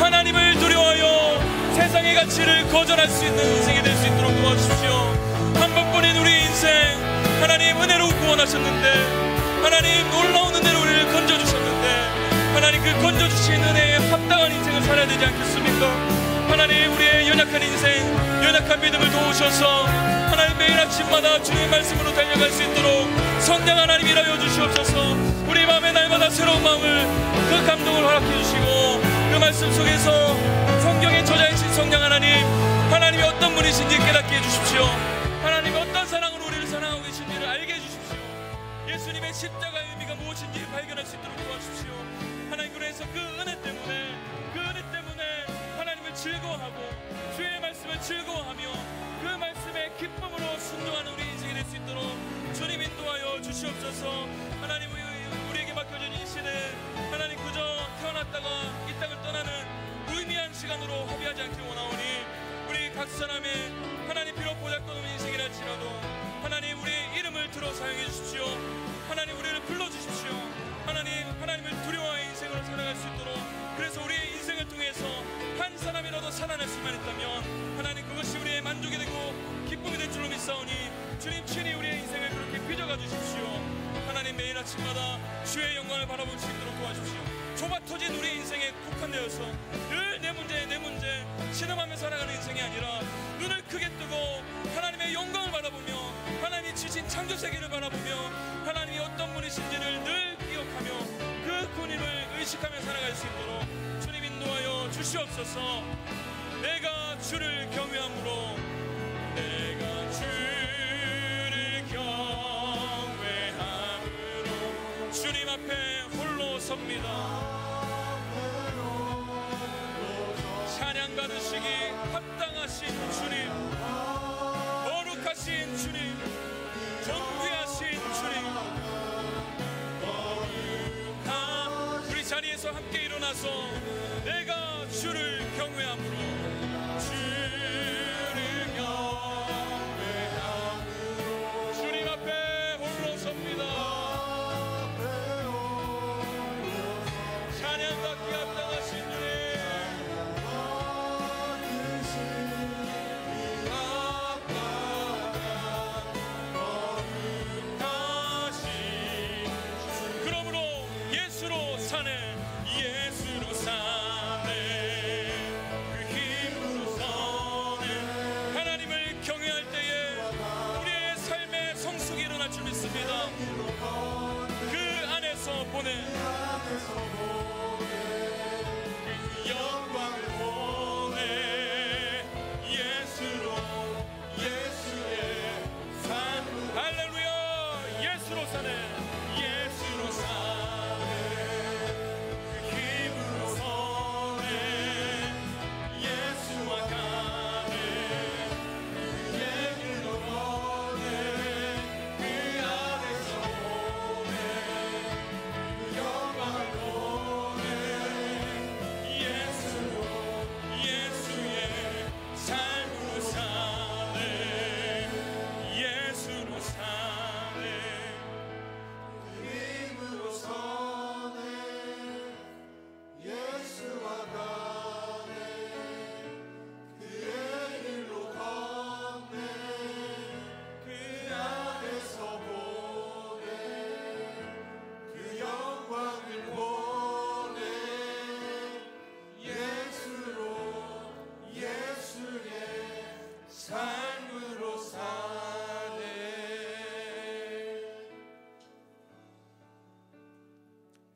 하나님을 두려워하여 세상의 가치를 거절할 수 있는 인생이 될 수 있도록 도와주십시오. 한 번뿐인 우리 인생 하나님 은혜로 구원하셨는데, 하나님 놀라운 은혜로 우리를 건져주셨는데, 하나님 그 건져주신 은혜에 합당한 인생을 살아야 되지 않겠습니까? 하나님 우리의 연약한 인생, 연약한 믿음을 도우셔서 하나님 매일 아침마다 주님의 말씀으로 달려갈 수 있도록 성령 하나님 일하여 주시옵소서. 우리 마음에 날마다 새로운 마음을, 그 감동을 허락해 주시고 그 말씀 속에서 성경의 저자이신 성령 하나님, 하나님이 어떤 분이신지 깨닫게 해주십시오. 하나님이 어떤 사랑으로 우리를 사랑하고 계신지를 알게 해주십시오. 예수님의 십자가의 의미가 무엇인지 발견할 수 있도록 도와주십시오. 하나님 그래서 그 은혜 때문에 하나님을 즐거워하고 주의 말씀을 즐거워하며 그 말씀에 기쁨으로 순종하는 우리 인생이 될 수 있도록 주님 인도하여 주시옵소서. 하나님 우리에게 맡겨진 이 시대, 하나님 그저 태어났다가 이 땅을 떠나는 무의미한 시간으로 허비하지 않길 원하오니 우리 각 사람의 하나님 비록 보잘것없는 인생이라 할지라도 하나님 우리의 이름을 들어 사용해 주십시오. 하나님 우리를 불러주십시오. 하나님을 두려워하는 인생으로 살아갈 수 있도록, 그래서 우리의 인생을 통해서 한 사람이라도 살아날 수만 있다면 하나님 그것이 우리의 만족이 되고 기쁨이 될 줄로 믿사오니 주님 친히 우리의 인생을 그렇게 빚어가 주십시오. 하나님 매일 아침마다 주의 영광을 바라볼 수 있도록 도와주십시오. 좁아터진 우리 인생에 국한되어서 늘 내 문제 신음하며 살아가는 인생이 아니라 눈을 크게 뜨고 하나님의 영광을 바라보며 하나님이 주신 창조세계를 바라보며 하나님이 어떤 분이신지를 늘 기억하며 그 군임을 의식하며 살아갈 수 있도록 주님 인도하여 주시옵소서. 내가 주를 경외함으로, 내가 주를 경외함으로 주님 앞에 홀로 섭니다. 찬양 받으시기 합당하신 주님, 거룩하신 주님, 존귀하신 주님, 우리 자리에서 함께 일어나서 내가 주를 경외함으로, 주를 경외함으로 주님 앞에 홀로 섭니다. 찬양받기 합당하신 주님,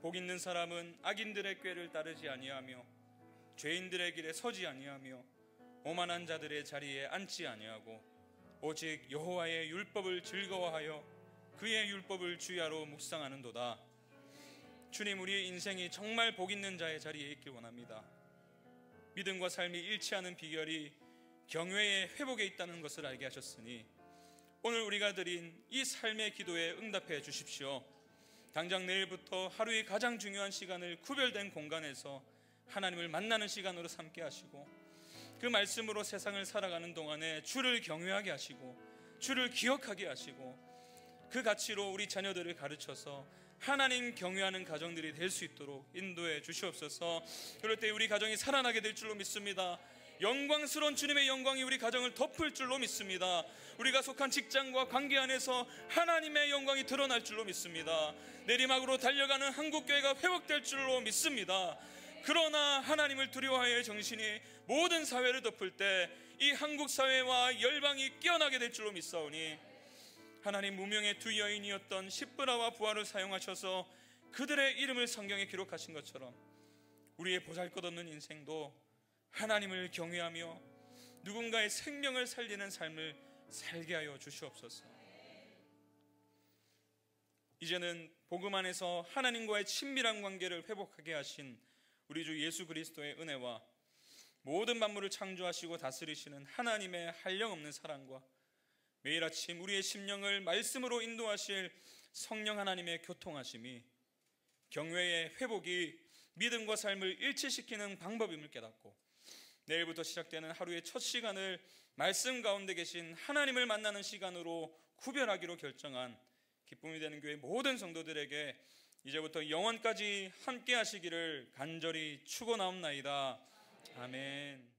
복 있는 사람은 악인들의 꾀를 따르지 아니하며 죄인들의 길에 서지 아니하며 오만한 자들의 자리에 앉지 아니하고 오직 여호와의 율법을 즐거워하여 그의 율법을 주야로 묵상하는도다. 주님, 우리의 인생이 정말 복 있는 자의 자리에 있길 원합니다. 믿음과 삶이 일치하는 비결이 경외의 회복에 있다는 것을 알게 하셨으니 오늘 우리가 드린 이 삶의 기도에 응답해 주십시오. 당장 내일부터 하루의 가장 중요한 시간을 구별된 공간에서 하나님을 만나는 시간으로 삼게 하시고 그 말씀으로 세상을 살아가는 동안에 주를 경외하게 하시고 주를 기억하게 하시고 그 가치로 우리 자녀들을 가르쳐서 하나님 경외하는 가정들이 될 수 있도록 인도해 주시옵소서. 그럴 때 우리 가정이 살아나게 될 줄로 믿습니다. 영광스러운 주님의 영광이 우리 가정을 덮을 줄로 믿습니다. 우리가 속한 직장과 관계 안에서 하나님의 영광이 드러날 줄로 믿습니다. 내리막으로 달려가는 한국교회가 회복될 줄로 믿습니다. 그러나 하나님을 두려워하여의 정신이 모든 사회를 덮을 때 이 한국 사회와 열방이 깨어나게 될 줄로 믿사오니 하나님, 무명의 두 여인이었던 십브라와 부하를 사용하셔서 그들의 이름을 성경에 기록하신 것처럼 우리의 보잘것없는 인생도 하나님을 경외하며 누군가의 생명을 살리는 삶을 살게 하여 주시옵소서. 이제는 복음 안에서 하나님과의 친밀한 관계를 회복하게 하신 우리 주 예수 그리스도의 은혜와 모든 만물을 창조하시고 다스리시는 하나님의 한량없는 사랑과 매일 아침 우리의 심령을 말씀으로 인도하실 성령 하나님의 교통하심이 경외의 회복이 믿음과 삶을 일치시키는 방법임을 깨닫고 내일부터 시작되는 하루의 첫 시간을 말씀 가운데 계신 하나님을 만나는 시간으로 구별하기로 결정한 기쁨이 되는 교회 모든 성도들에게 이제부터 영원까지 함께 하시기를 간절히 축원하옵나이다. 아멘.